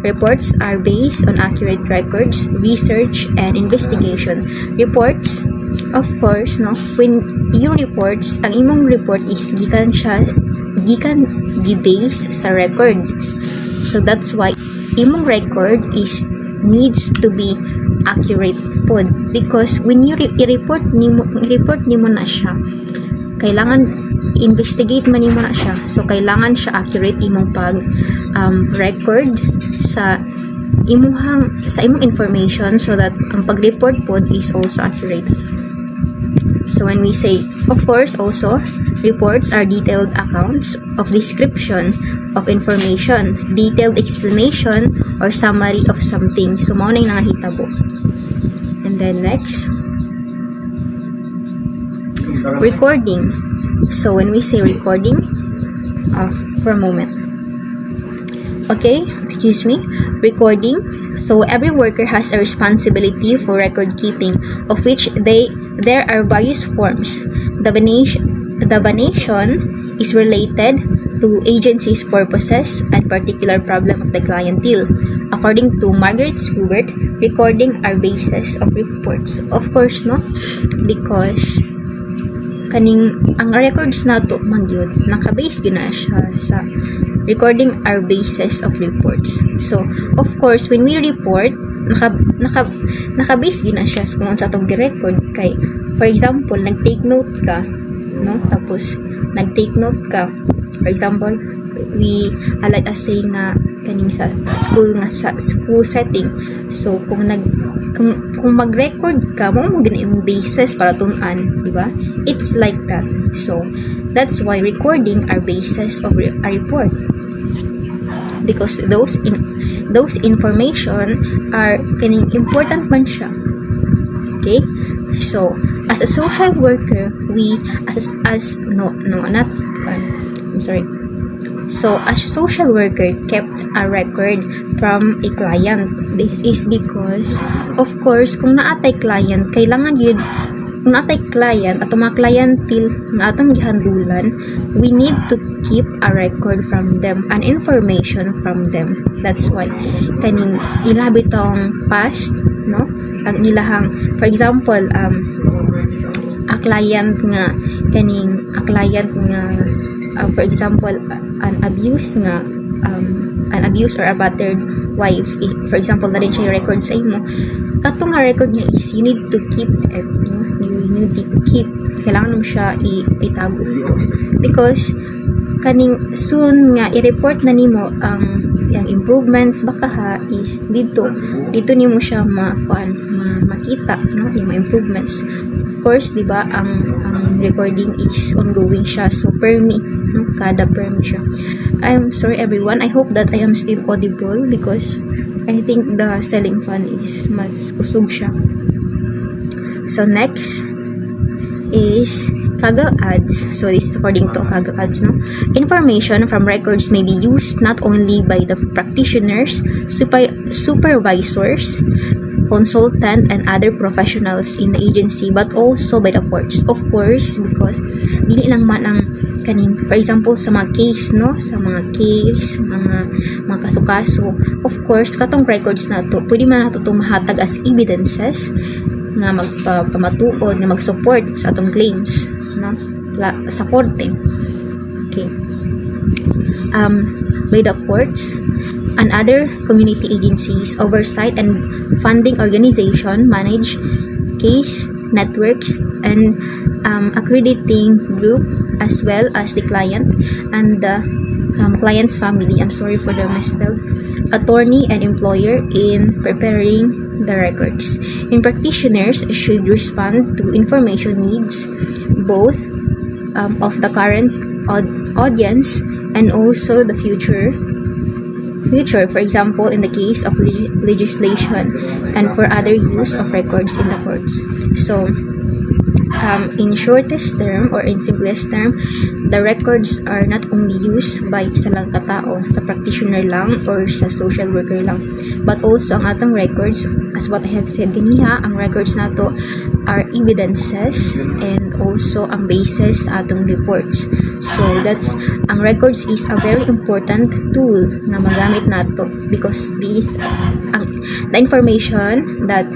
reports are based on accurate records, research, and investigation. Reports, of course, no, when yung reports, ang imong report is gikan gi-base sa records. So that's why imong record is needs to be accurate po, because when you i-report nimo na siya, kailangan investigate man nimo na siya, so kailangan siya accurate imong pag record sa imong information, so that ang pag-report po is also accurate. So when we say, of course, also reports are detailed accounts of description of information, detailed explanation or summary of something. So mao na yung nangahitabo. And then next, recording. So when we say recording, for a moment. Okay, excuse me. Recording. So every worker has a responsibility for record keeping, of which there are various forms. The vanation is related to agency's purposes and particular problem of the clientele. According to Margaret Schubert, recording are basis of reports. Of course, no? Because ang records na to magyud naka-base gina siya sa recording are basis of reports. So of course when we report naka-base gina siya sa kung sa atong gi-record. Kay for example nag-take note ka, no, tapos nag-take note ka, for example we like as say nga kaning sa school setting. So kung mag-record ka, mo gina yung basis para tunan, di ba? It's like that. So that's why recording are basis of a report, because those information are kaning important man siya. Okay, so as a social worker, we So, as a social worker kept a record from a client. This is because, of course, kung naatay client, kailangan yun, kung naatay client, at mga clientele nga atong gihandulan, we need to keep a record from them, an information from them. That's why, kaning ilabi tong past, no? Ang ilahang, for example, a client nga, for example, an abuse or a battered wife, for example, na rin siya record sa imo, katong nga record niya is you need to keep it, no? You need to keep, kailangan mo siya itago ito, because kaning soon nga i-report na nimo ang improvements baka ha is dito nimo siya makita, no, yung improvements. Of course, di ba, ang recording is ongoing siya, so per me, no, kada per me siya. I'm sorry everyone, I hope that I am still audible, because I think the ceiling fan is mas kusog siya. So next is Kaggle ads. So this is according to Kaggle ads, no? Information from records may be used not only by the practitioners, supervisors, consultant, and other professionals in the agency, but also by the courts. Of course, because dili lang man ang kaning, for example, sa mga case, no? Sa mga case, mga kaso-kaso, of course, katong records na to, pwede man nato itong mahatag as evidences nga magpamatuod, na mag-support sa atong claims, no? Sa korte. Okay. By the courts and other community agencies, oversight and funding organization manage case networks and accrediting group, as well as the client and the client's family. I'm sorry for the misspelled. Attorney and employer in preparing the records. And practitioners should respond to information needs both of the current audience and also the future future, for example, in the case of legislation and for other use of records in the courts. So, in shortest term or in simplest term, the records are not only used by isa lang katao, sa practitioner lang or sa social worker lang, but also ang atong records, as what I have said kaniha, ang records nato are evidences and also ang basis sa atong reports. So ang records is a very important tool na magamit nato because the information that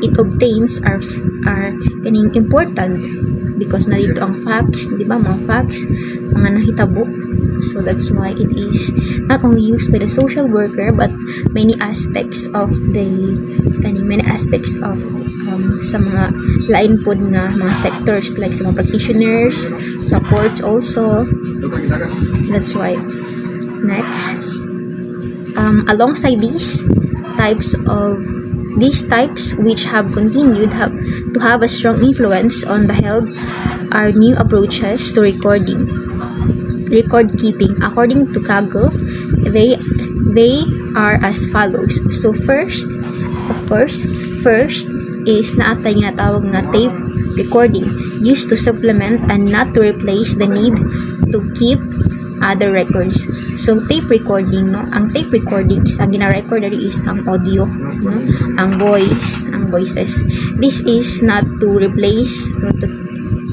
it obtains are kaning important because narito ang facts, di ba, mga facts, mga nahitabo. So that's why it is not only used by the social worker but many aspects of sa mga lain pod nga mga sectors like sa mga practitioners, sa courts also. That's why. Next, alongside these types which have continued to have a strong influence on the health are new approaches to record keeping. According to Kaggle, they are as follows. So first is naatay nga tawag nga tape recording, used to supplement and not to replace the need to keep other records. So tape recording, no, ang tape recording is ang gina-record dali is ang audio, no, ang voices. This is not to replace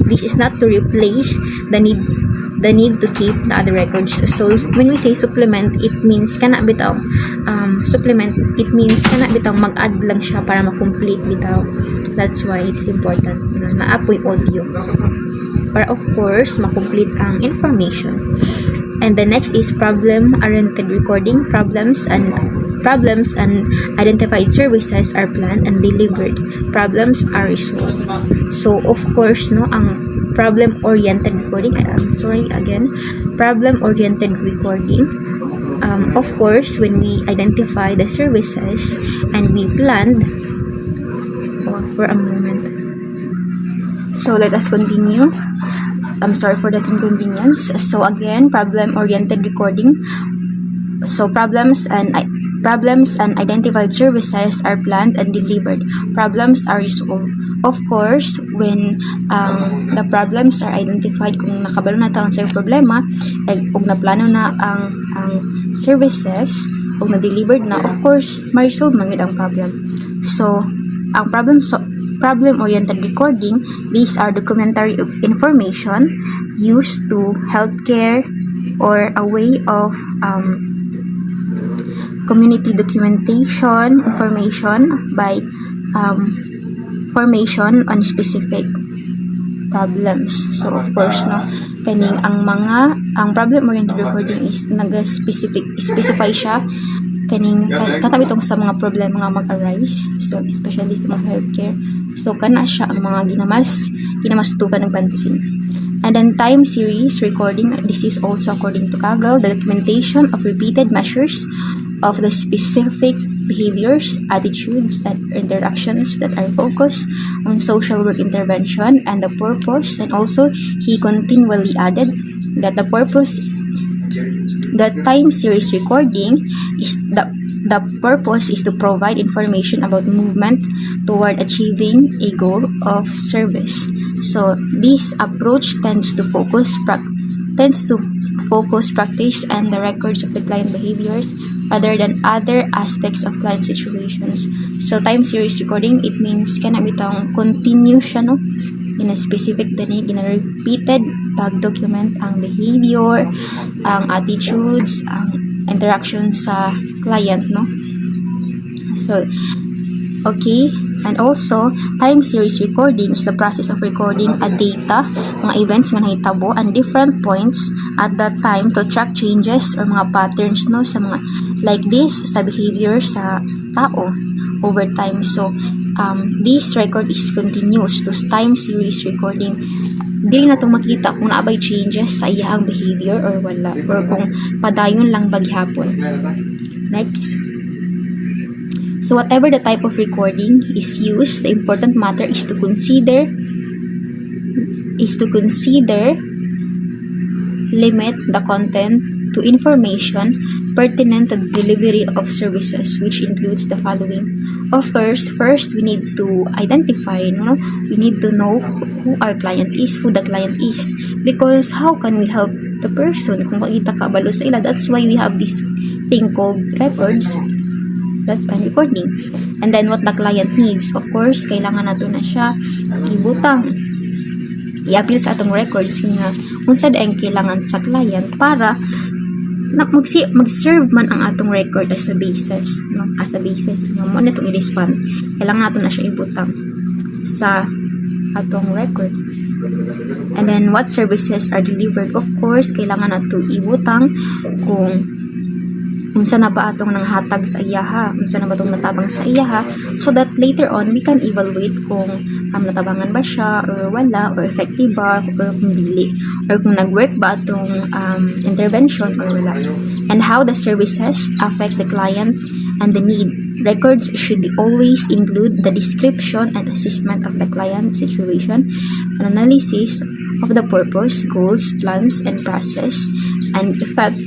the need to keep the other records. So when we say supplement, it means kana bitaw mag-add lang siya para ma-complete bitaw. That's why it's important na maapoy audio para of course ma-complete ang information. And the next is problem-oriented recording. Problems and identified services are planned and delivered. Problems are resolved. So of course, no, ang problem-oriented recording, problem-oriented recording, of course, when we identify the services and we planned, for a moment. So let us continue. I'm sorry for that inconvenience. So again, problem-oriented recording. So problems and identified services are planned and delivered. Problems are resolved. Of course, when the problems are identified, kung nakabalo na ta ang problema, ug naplano na ang services, ug na-delivered na, of course, ma-resolve man yun ang problem. So, ang problem-oriented recording, these are documentary information used to healthcare or a way of community documentation information by formation on specific problems. So of course, no, kaning ang problem-oriented recording is specify siya kaning katabitong sa mga problema nga mag-arise, so especially sa mga healthcare. So kana siya ang mga ginamasutukan ng pansin. And then time series recording, this is also according to Kaggle, the documentation of repeated measures of the specific behaviors, attitudes, and interactions that are focused on social work intervention and the purpose. And also, he continually added that the time series recording is the purpose is to provide information about movement toward achieving a goal of service. So this approach tends to focus practice and the records of the client behaviors rather than other aspects of client situations. So time series recording, it means kana bitang continue siya, no, in a specific danig, in a repeated pag-document ang behavior, ang attitudes, ang interactions sa client, no. So okay. And also, time series recording is the process of recording a data, mga events nga nahitabo and different points at that time to track changes or mga patterns, no, sa mga like this sa behavior sa tao over time. So this record is continuous to time series recording. Dili na itong makita kung naabay changes sa iyang behavior or wala, or kung padayon lang baghapon. Next. So whatever the type of recording is used, the important matter is to consider limit the content to to information pertinent to the delivery of services, which includes the following. Of course, first we need to identify, we need to know who our client is, who the client is, because how can we help the person kung makita kabalo sa ila? That's why we have this thing called records. That's by recording. And then what the client needs, of course, kailangan nato na siya ibutang, i-appeal sa atong records nga kung sa daing kailangan sa client para mag-serve man ang atong record as a basis, as a basis nga mo nitong i-respond. Kailangan nato na siya ibutang sa atong record. And then what services are delivered, of course, kailangan nato ibutang kung unsa na ba atong nanghatag sa iyaha, unsa na ba itong natabang sa iyaha, so that later on we can evaluate kung natabangan ba siya or wala, or effective ba or kung dili, or kung nag-work ba itong intervention or wala, and how the services affect the client and the need. Records should always include the description and assessment of the client situation, an analysis of the purpose, goals, plans, and process, and effect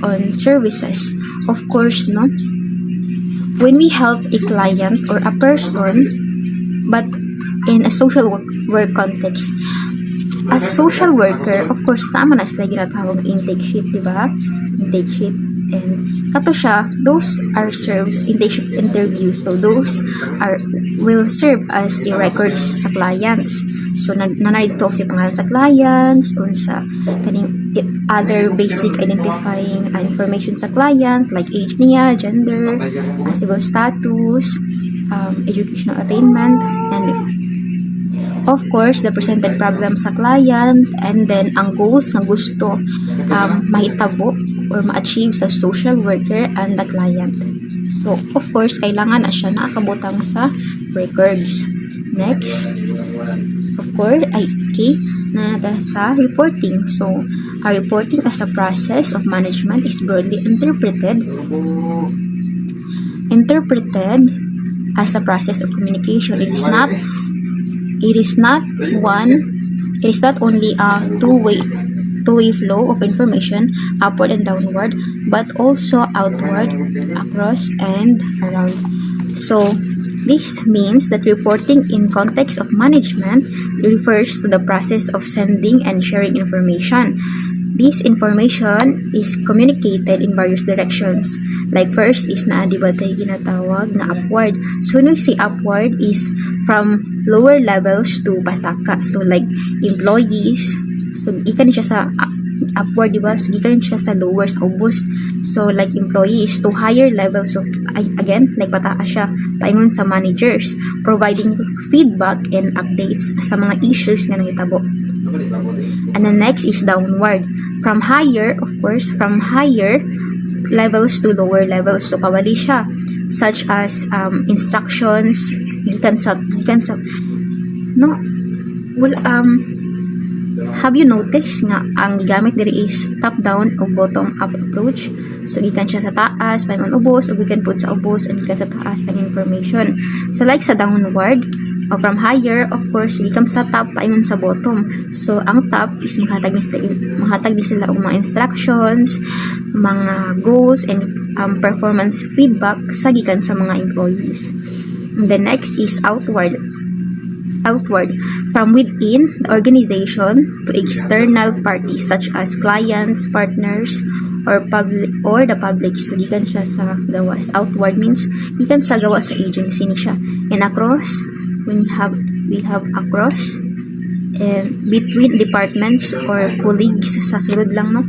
on services. Of course, when we help a client or a person, but in a social work context, as social worker, of course, tama na sila ginatawag intake sheet, diba? Intake sheet. And kato siya, those are serves intake interview. So those will serve as a records sa clients. So nanay-talk si pangalan sa clients, unsa kaning other basic identifying information sa client like age niya, gender, civil status, educational attainment, and of course the presented problem sa client, and then ang goals nga gusto mahitabo or ma-achieve sa social worker and the client. So of course kailangan na siya nakabutang sa records. Next, of course, na sa reporting. So, our reporting as a process of management is broadly interpreted as a process of communication. It is not only a two-way flow of information upward and downward, but also outward, across, and around. So, this means that reporting in context of management refers to the process of sending and sharing information. This information is communicated in various directions. Like first is na, diba tayo ginatawag na upward. So when we say upward is from lower levels to pasaka. So like employees, so ikan siya sa upward, diba? So ikan siya sa lower, sa ubos. So like employees to higher levels. So again, like pataas siya paingon sa managers, providing feedback and updates sa mga issues nga nangitabo. And then next is downward, from higher, of course, from higher levels to lower levels. So pawali siya, such as instructions gikan sa have you noticed nga ang gigamit diri is top down o bottom up approach? So gikan siya sa taas paingon ubos, o we can put sa ubos and gikan sa taas ang information. So like sa downward, o from higher, of course, gikan sa top paingon sa bottom. So ang top is mahatag ni sila og mga instructions, mga goals, and performance feedback sa gikan sa mga employees. And the next is outward, from within the organization to external parties such as clients, partners, or the public. So gikan siya sa gawas. Outward means gikan sa gawas sa agency ni siya. And across, we have across and between departments or colleagues sa sulod lang,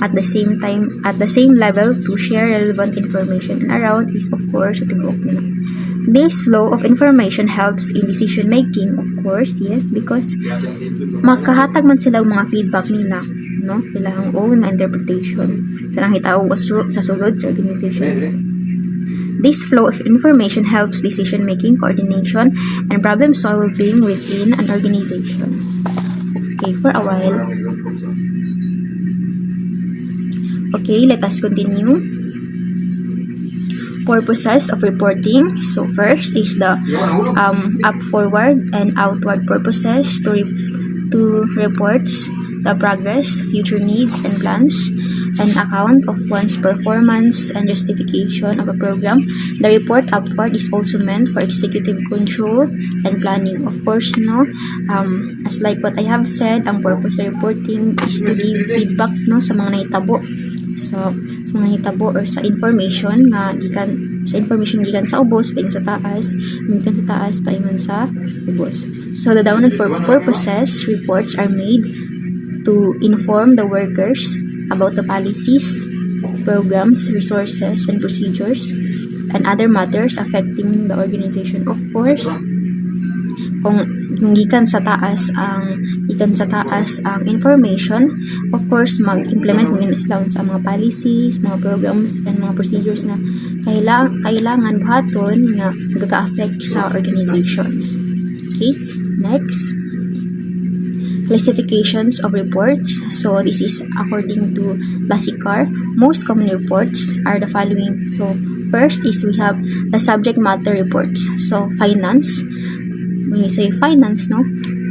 at the same level to share relevant information. And around is of course sa tibuok nila. This flow of information helps in decision making, of course, yes, because makahatag man sila og mga feedback nila, ilang own na interpretation sa nangitawag sa sulod sa organization. This flow of information helps decision making, coordination, and problem solving within an organization. Okay, for a while. Okay, let us continue. Purposes of reporting. So first is the up forward and outward purposes to reports the progress, future needs, and plans. an account of one's performance and justification of a program. The report upward is also meant for executive control and planning. Of course, no, as like what I have said, ang purpose of reporting is to give feedback, no, sa mga nahitabo. So, sa mga nahitabo or sa information nga gikan gikan sa ubos paingon sa taas, gikan sa taas paingon sa ubos. So, the download for purposes reports are made to inform the workers about the policies, programs, resources, and procedures, and other matters affecting the organization. Of course, kung gikan sa taas ang information, of course mag-implement mo sila sa mga policies, mga programs, and mga procedures na kailangan buhaton nga magka-affect sa organizations. Okay, next, classifications of reports. So this is according to Basicar. Most common reports are the following. So first is we have the subject matter reports. So finance, when we say finance, no,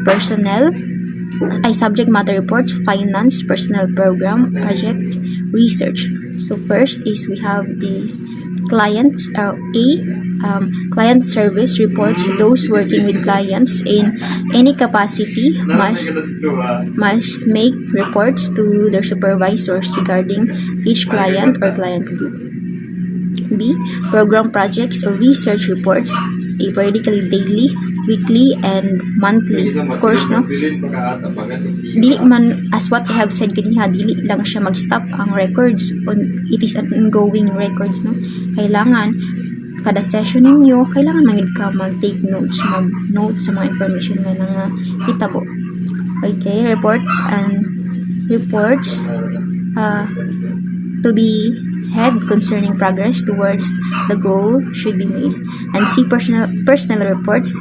personnel, subject matter reports, finance, personnel, program, project, research. So first is we have these clients, client service reports. Those working with clients in any capacity must make reports to their supervisors regarding each client or client group. B. Program projects or research reports, periodically daily, weekly, and monthly. Of course, no, dili man, as what I have said kaniha, dili lang siya mag-stop ang records. It is an ongoing records, no. Kailangan kada session ninyo, kailangan mangid ka mag-take notes, mag-note sa mga information nga nga hitabo. Okay, reports to be had concerning progress towards the goal should be made. And C. Personal reports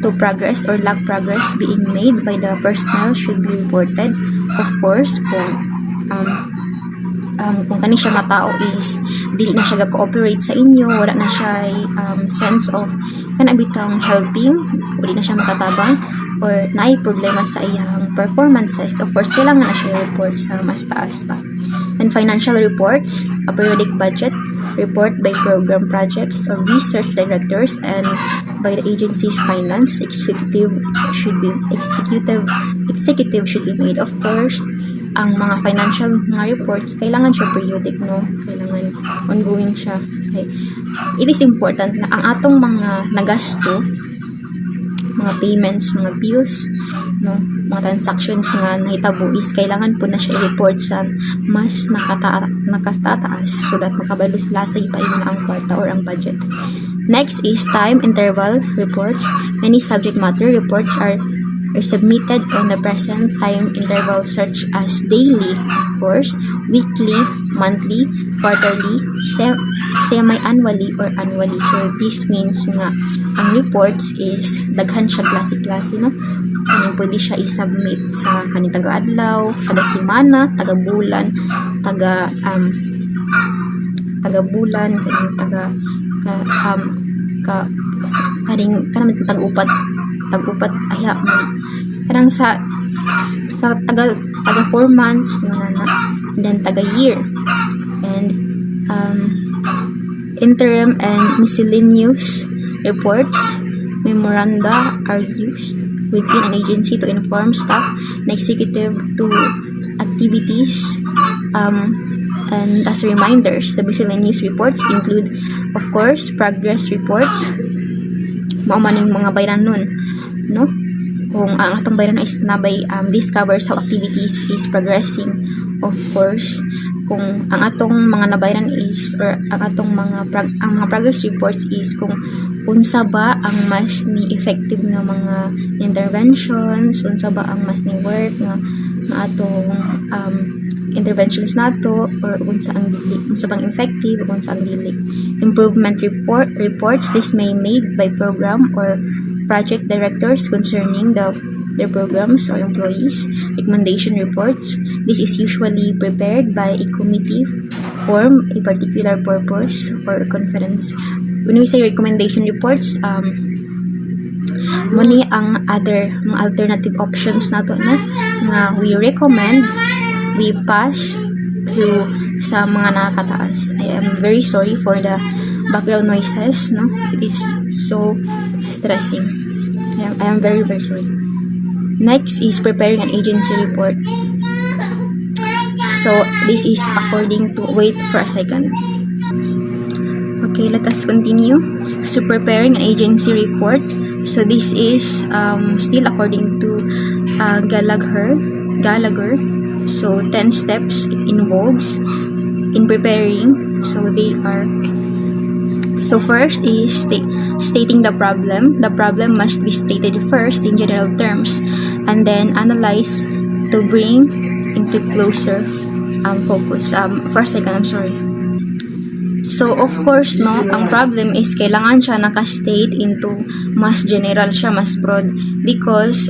to progress or lack progress being made by the personnel should be reported. Of course, kung kani siya nga tao is dili na siya ga-cooperate sa inyo, wala na siya sense of kanabitang helping, wala na siya makatabang, or naay problema sa iyang performances, of course kailangan na siya report sa mas taas pa. And financial reports, a periodic budget report by program projects or research directors and by the agency's finance executive should be made. Of course, ang mga financial mga reports kailangan siya periodic, no, kailangan ongoing siya. Okay. It is important na ang atong mga nagasto, mga payments, mga bills, no, mga transactions nga nahitabo is kailangan po na siya i-report sa mas nakatataas so that makabalo sila sa ipain na ang kwarta or ang budget. Next is time interval reports. Many subject matter reports are submitted on the present time interval such as daily, of course, weekly, monthly, quarterly, semi-annually, or annually. So this means nga ang reports is daghan siya klase-klase, no? Kaning pwede siya i-submit sa kaning taga-adlaw, taga-semana, taga-bulan, taga-bulan, kaning tag-upat aya kanang sa taga 4 months and then taga-year. And interim and miscellaneous reports, memoranda are used within an agency to inform staff and executive to activities, and as reminders. The miscellaneous reports include, of course, progress reports, mao maning mga bayran nun, no, kung ang atong bayran is nabay discovers how activities is progressing. Of course, kung ang atong mga nabayran is, or ang atong mga progress reports is kung unsa ba ang mas ni effective nga mga interventions, unsa ba ang mas ni work nga atong interventions nato, or unsa ang dili, unsa bang effective, unsa ang dili. Improvement reports, this may made by program or project directors concerning their programs or employees. Recommendation reports, this is usually prepared by a committee for a particular purpose or a conference. When we say recommendation reports, muni ang other mga alternative options nato, no, nga we recommend, we pass, you sa mga nakakataas. I am very sorry for the background noises, no? It is so stressing. I am very sorry. Next is preparing an agency report. So this is according to, wait for a second. Okay, let us continue. So preparing an agency report. So this is still according to Gallagher. So 10 steps involves in preparing. So they are, so first is stating the problem. The problem must be stated first in general terms and then analyze to bring into closer focus. For a second, I'm sorry. So of course, no, ang problem is kailangan siya naka-state into mas general siya, mas broad, because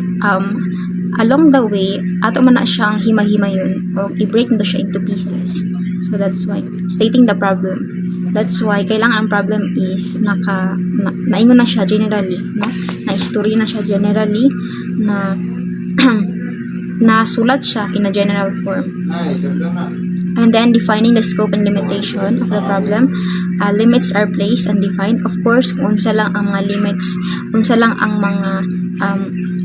along the way ato man na siyang hima-himayon o i-break nito siya into pieces. So that's why stating the problem. That's why kailangan ang problem is naingon na siya generally, no? Na-story na siya generally, na nasulat siya in a general form. And then defining the scope and limitation of the problem. Limits are placed and defined. Of course, kung unsa lang ang mga limits, unsa lang ang mga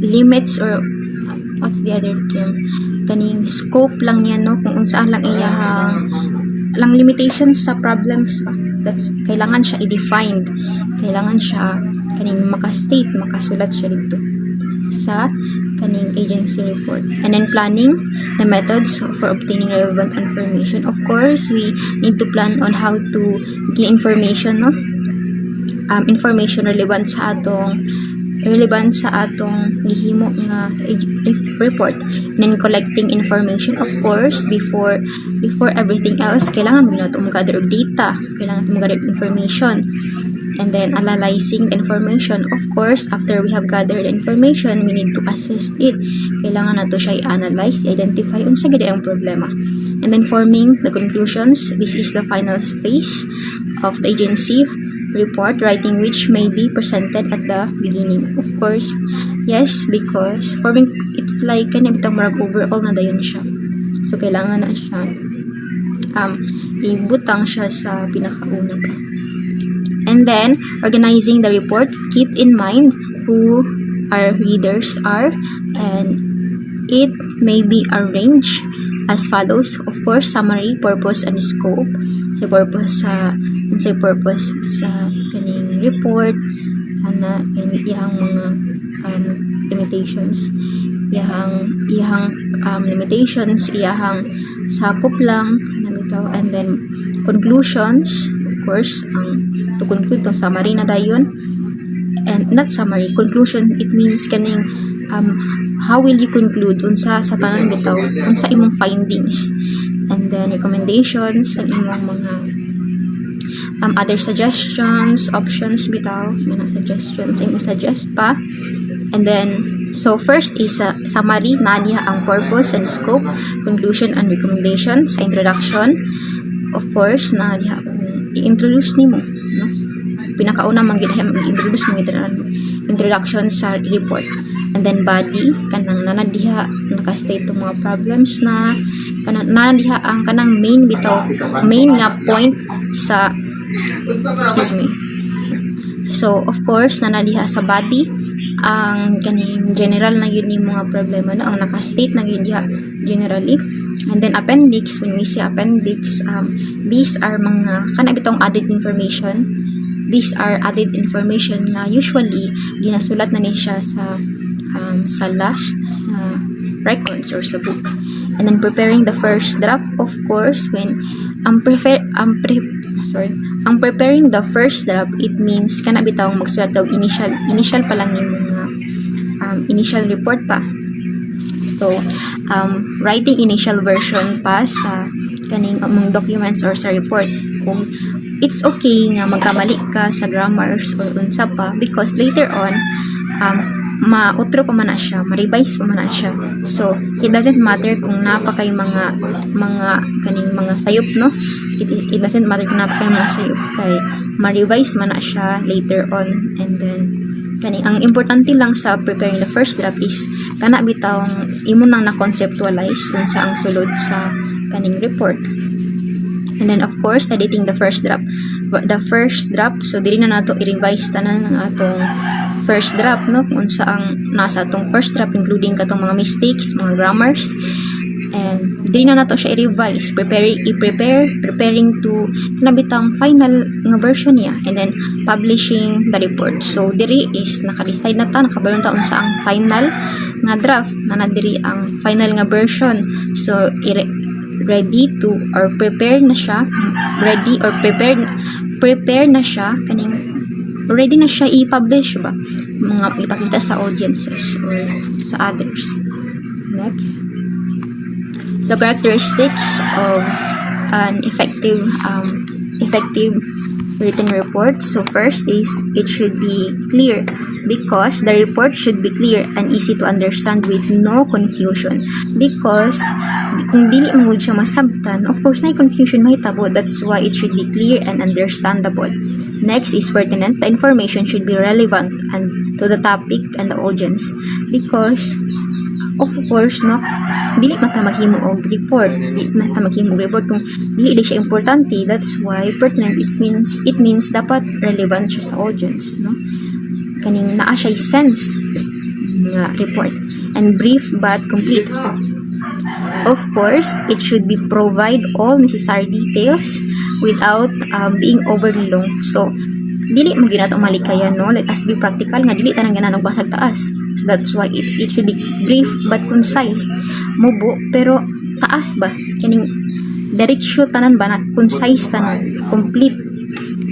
limits, or what's the other term? Kaning scope lang yan, no? Kung unsaan lang iyahang lang limitations sa problems. That's kailangan siya i-defined. Kailangan siya kaning maka-state, makasulat siya dito sa kaning agency report. And then planning the methods for obtaining relevant information. Of course, we need to plan on how to get information, no? Information relevant sa atong gihimo nga report. And then collecting information, of course, before everything else, kailangan mo na gather og data, kailangan mo gather information. And then analyzing the information. Of course, after we have gathered information, we need to assess it. Kailangan na to siya i-analyze, identify unsa gid ang problema. And then forming the conclusions. This is the final phase of the agency report, writing which may be presented at the beginning. Of course, yes, because forming, it's like kanang bitang marag overall na dayon siya. So kailangan na siya ibutang siya sa pinakauna pa. And then, organizing the report, keep in mind who our readers are, and it may be arranged as follows. Of course, summary, purpose, and scope. Sa purpose sa kaning report, and iyang mga limitations, iyang limitations, iyang sakop lang, and then conclusions. Of course, to conclude, to summary na dayon, and not summary, conclusion, it means kaning how will you conclude unsa sa tanang bitaw, unsa imong findings. And then recommendations, ang imong mga other suggestions, options bitaw, mga suggestions ang i-suggest pa. And then, so first is summary, na niya ang purpose and scope, conclusion and recommendation. Sa introduction, of course, na niya i-introduce nimo, no? Pinakauna mag-introduce mo introduction sa report. And then body, kanang nanadiha naka-state to mga problems na nanadiha ang kanang main nga point sa, excuse me. So of course nanadiha sa body ang kaning general na yun yung mga problema na ang naka-state na yun diha generally. And then appendix, when we say appendix, these are mga kanabitong added information. These are added information na usually ginasulat na niya sa last sa records or sa book. And then preparing the first draft, of course, when preparing the first draft, it means kanabitong magsulat daw initial pa lang yung mga initial report pa. So, writing initial version pa sa kaning among documents or sa report. Kung it's okay nga magkamali ka sa grammars or unsa pa, because later on, ma-outro pa man na siya, ma-revise pa man na siya. So, it doesn't matter kung napakay mga kaning mga sayop, no? It doesn't matter kung napakay mga sayop, kay ma-revise man na siya later on. And then, kaning ang importante lang sa preparing the first draft is kana bitawng imo nang na-conceptualize unsa ang sulod sa kaning report. And then of course editing the first draft. So dili na nato i-revise tanan ng atong first draft, no, kung saang nasa atong first draft, including katong mga mistakes, mga grammars, and dili na nato siya i-revise, preparing to kanabitang final nga version niya, and then publishing the report. So diri is naka-decide na ta, nakabaron ta unsa ang final nga draft, na diri ang final nga version. So ready to or prepare na siya, prepare na siya kaning ready na siya i-publish ba, mga ipakita sa audiences or sa others. Next, so characteristics of an effective written report. So first is it should be clear, because the report should be clear and easy to understand with no confusion. Because kung dili mo siya masabtan, of course na confusion mahitabo. That's why it should be clear and understandable. Next is pertinent. The information should be relevant and to the topic and the audience, because of course no, dili man ta maghimo og report, kung dili di siya importante. That's why pertinent, it means dapat relevant siya sa audience, no, kaning naa siya sense nga report. And brief but complete. Of course, it should be provide all necessary details without being overly long. So dili mo ginato malikaya, no, let us be practical nga dili tanang ganang basag taas. So that's why it should be brief but concise. Mubo pero taas ba, kaning diretsyo tanan ba, na concise tanan, complete.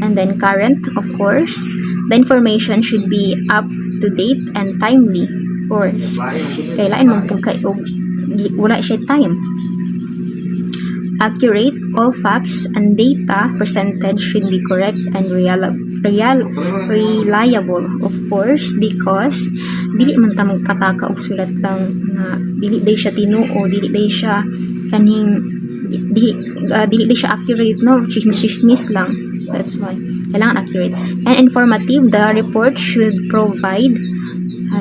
And then current, of course, the information should be up to date and timely. Of course, kailangan mong wala siya time. Accurate, all facts and data presented should be correct and reliable, of course, because dili man ta magpataka og sulat lang nga dili day siya tinuo, dili day siya kaning dili day siya accurate, no, chismis lang. That's why kailangan accurate and informative. The report should provide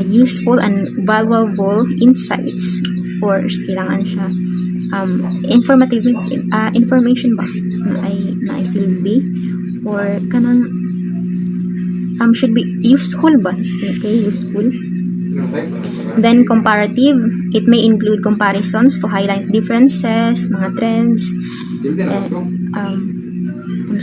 useful and valuable insights. Of course, kailangan siya informative information ba na ay silbi, or kanang should be useful ba, okay, useful. Then comparative, it may include comparisons to highlight differences, mga trends,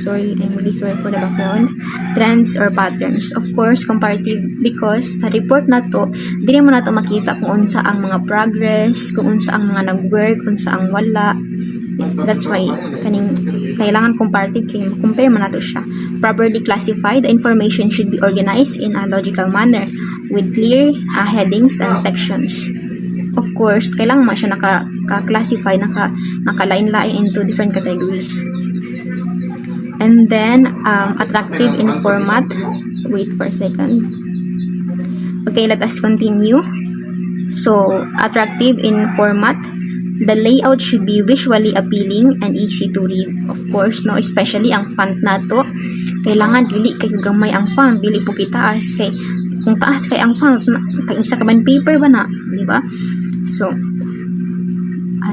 I'm really sorry for the background, trends or patterns. Of course, comparative, because sa report na to, dili mo na to makita kung unsa ang mga progress, kung unsa ang mga nag-work, kung unsa ang wala. That's why kailangan comparative, kaya compare mo na to siya. Properly classified, the information should be organized in a logical manner with clear headings and sections. Of course, kailangan mo siya naka-classify, naka-line-line into different categories. And then attractive in format. Wait for a second. Okay, let us continue. So attractive in format, the layout should be visually appealing and easy to read. Of course, no, especially ang font nato, kailangan dili kay gamay ang font, dili po kitaas kay kung taas kay ang font, kay isa ka man paper ba na, di ba? So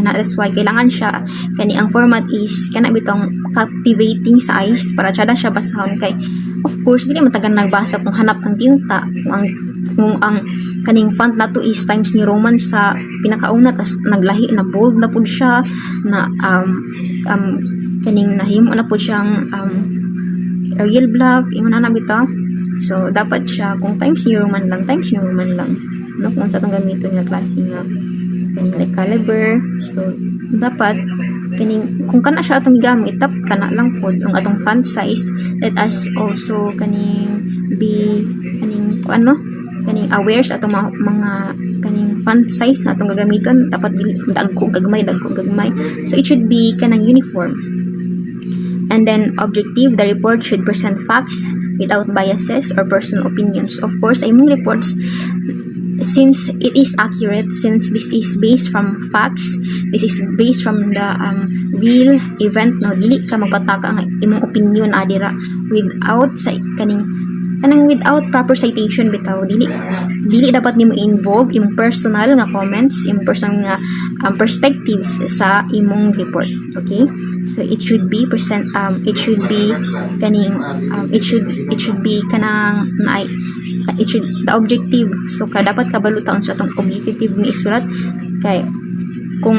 that's why kailangan siya kani ang format is kana bitong captivating sa eyes para siya basahon. Kay of course dili matagan nagbasa kung hanap ang tinta, kung ang kaning font nato is Times New Roman sa pinakauna, tas naglahi na bold na pud siya na kaning nahimo na pud siyang Arial black ingon na bitaw. So dapat siya kung Times New Roman lang, no, kung sa tong gamiton nga klase nga kaning like caliber. So dapat kaning kung kana siya atong gamit, tap kana lang pod ang atong font size. Let us also kaning be kaning aware sa atong mga kaning font size na atong gagamiton. Dapat dagko gagmay. So it should be kanang uniform. And then objective, the report should present facts without biases or personal opinions. Of course, ay mong reports, since it is accurate, since this is based from facts, this is based from the real event, no, dili ka magpataka ang imong opinion adira without sa kaning kanang without proper citation bitaw, dili dapat nimo involve yung personal nga comments, yung personal nga perspectives sa imong report. Okay, so it should be it should be kaning it should be kanang it should the objective. So dapat kabalo taon sa atong objective ni isulat, kay kung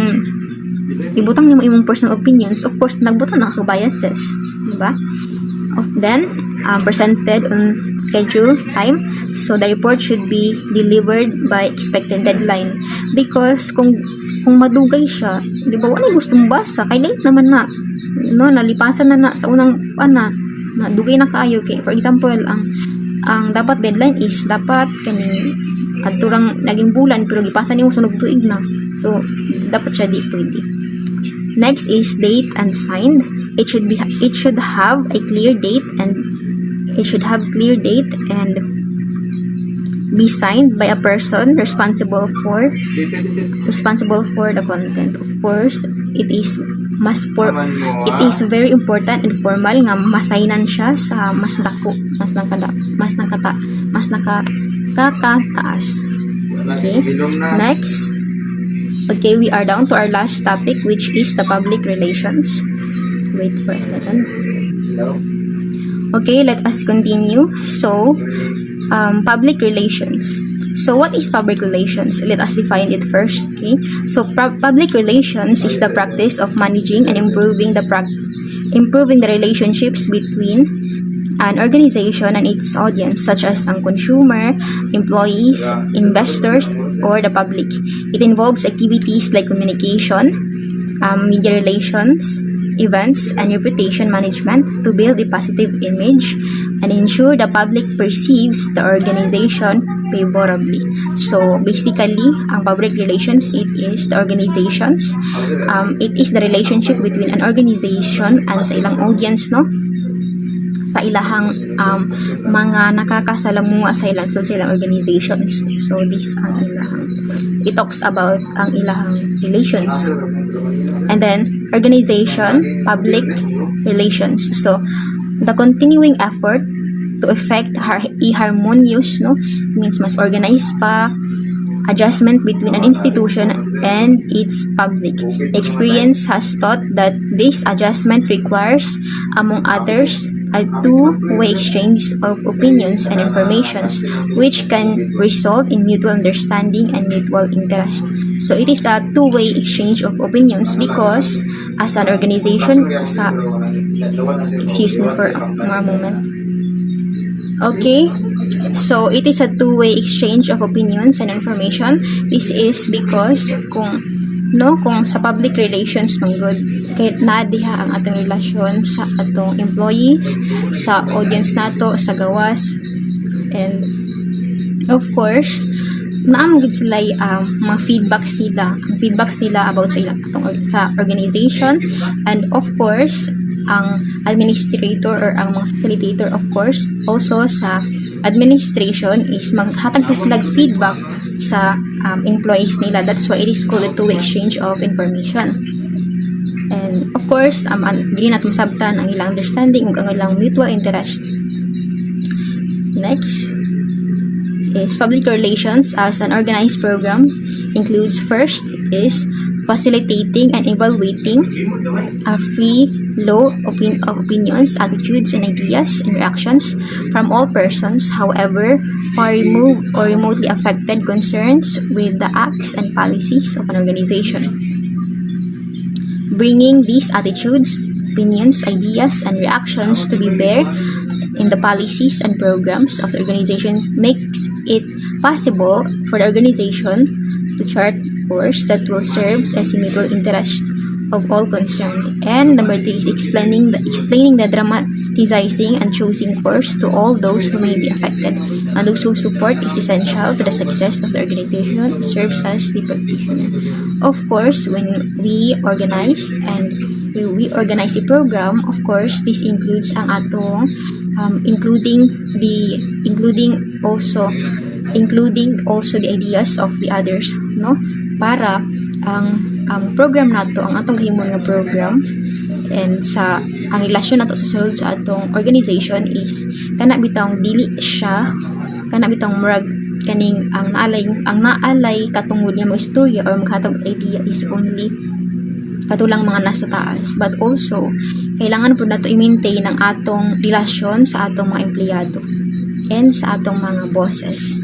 ibutang nimo imong personal opinions, of course nagbutang na ka biases, di ba? Then presented on schedule time, so the report should be delivered by expected deadline, because kung madugay siya, di ba, wala gusto mong basa, kay late naman na, no, nalipasan na sa unang na dugay na kaayo. Kay for example, ang dapat deadline is dapat kaning adturang naging bulan, pero gipasan niyo sunod tuig na, so dapat siya di pwede. Next is date and signed. It should have a clear date and be signed by a person responsible for the content. Of course, it is very important and formal nga masaynan siya sa mas nakakataas. Okay, next. Okay, we are down to our last topic, which is the public relations. Wait for a second. Okay, let us continue. So, public relations. So, what is public relations? Let us define it first. Okay, so public relations is the practice of managing and improving the relationships between an organization and its audience, such as ang consumer, employees, investors, or the public. It involves activities like communication, media relations, events, and reputation management to build a positive image and ensure the public perceives the organization favorably. So, basically, ang public relations, it is the organizations. It is the relationship between an organization and sa ilang audience, no? Sa ilahang mga nakakasalamuha sa ilang organizations. So, this ang ilahang. It talks about ang ilahang relations. And then, organization, public relations. So, the continuing effort to effect a harmonious, no, means mas organized pa, adjustment between an institution and its public. Experience has taught that this adjustment requires, among others, a two-way exchange of opinions and informations, which can result in mutual understanding and mutual interest. So it is a two-way exchange of opinions because as an organization, excuse me for a moment. Okay, so it is a two-way exchange of opinions and information. This is because kung sa public relations man good, kahit naadiha ang atong relasyon sa atong employees, sa audience nato, sa gawas, and of course, naamagid sila mga feedbacks nila about sa organization, and of course, ang administrator or ang mga facilitator, of course, also sa administration is maghatag pa sila feedback sa employees nila. That's why it is called a two-way exchange of information. And of course, dili natin masabtan ang ilang understanding ug ang ilang mutual interest. Next is public relations as an organized program includes first is facilitating and evaluating a free flow of opinions, attitudes, and ideas and reactions from all persons, however far removed or remotely affected, concerns with the acts and policies of an organization. Bringing these attitudes, opinions, ideas, and reactions to be bear in the policies and programs of the organization makes it possible for the organization to chart course that will serve as a mutual interest of all concerned. And number 3 is explaining the dramatizing and choosing course to all those who may be affected. And those who support is essential to the success of the organization. It serves as the practitioner. Of course, when we organize a program, of course, this includes ang atong including also the ideas of the others, no, para ang program nato, ang atong himon nga program, and ang relasyon nato sa sulod sa atong organization is kana bitong dili siya kana bitong murag kaning ang naalay katungod niya mo istorya or maghatag idea is only katulang mga nasa taas, but also kailangan po nato i-maintain ang atong relasyon sa atong mga empleyado and sa atong mga bosses.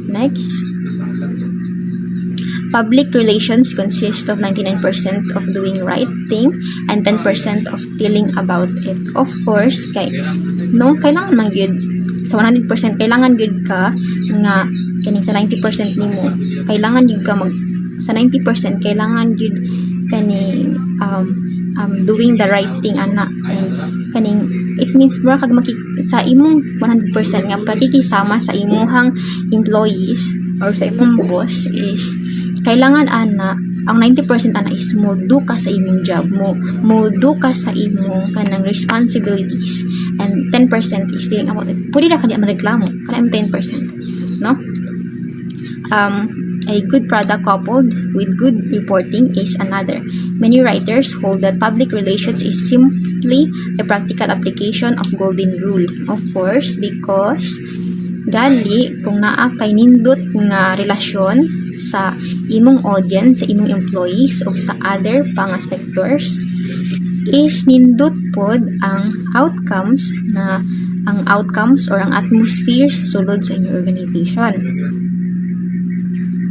Next, public relations consist of 99% of doing right thing and 10% of feeling about it. Of course, kailangan man gyud sa 100% kailangan gyud ka nga kaning sa 90% nimo kailangan gyud ka sa 90% kailangan gyud kaning doing the right thing ana, and kaning it means mura kag sa imong 100% nga pakikisama sa imuhang employees or sa imong boss is kailangan ana ang 90% ana is modo ka sa imong job mo, modo ka sa imong kanang responsibilities, and 10% is dealing about it. Pwede na kanya mareklamo kana 10%, no? A good product coupled with good reporting is another. Many writers hold that public relations is simply a practical application of golden rule. Of course, because gali kung naa kay nindot nga relasyon sa imong audience, sa imong employees o sa other pang sectors, is nindot pod ang outcomes or ang atmosphere sa sulod sa inyong organization.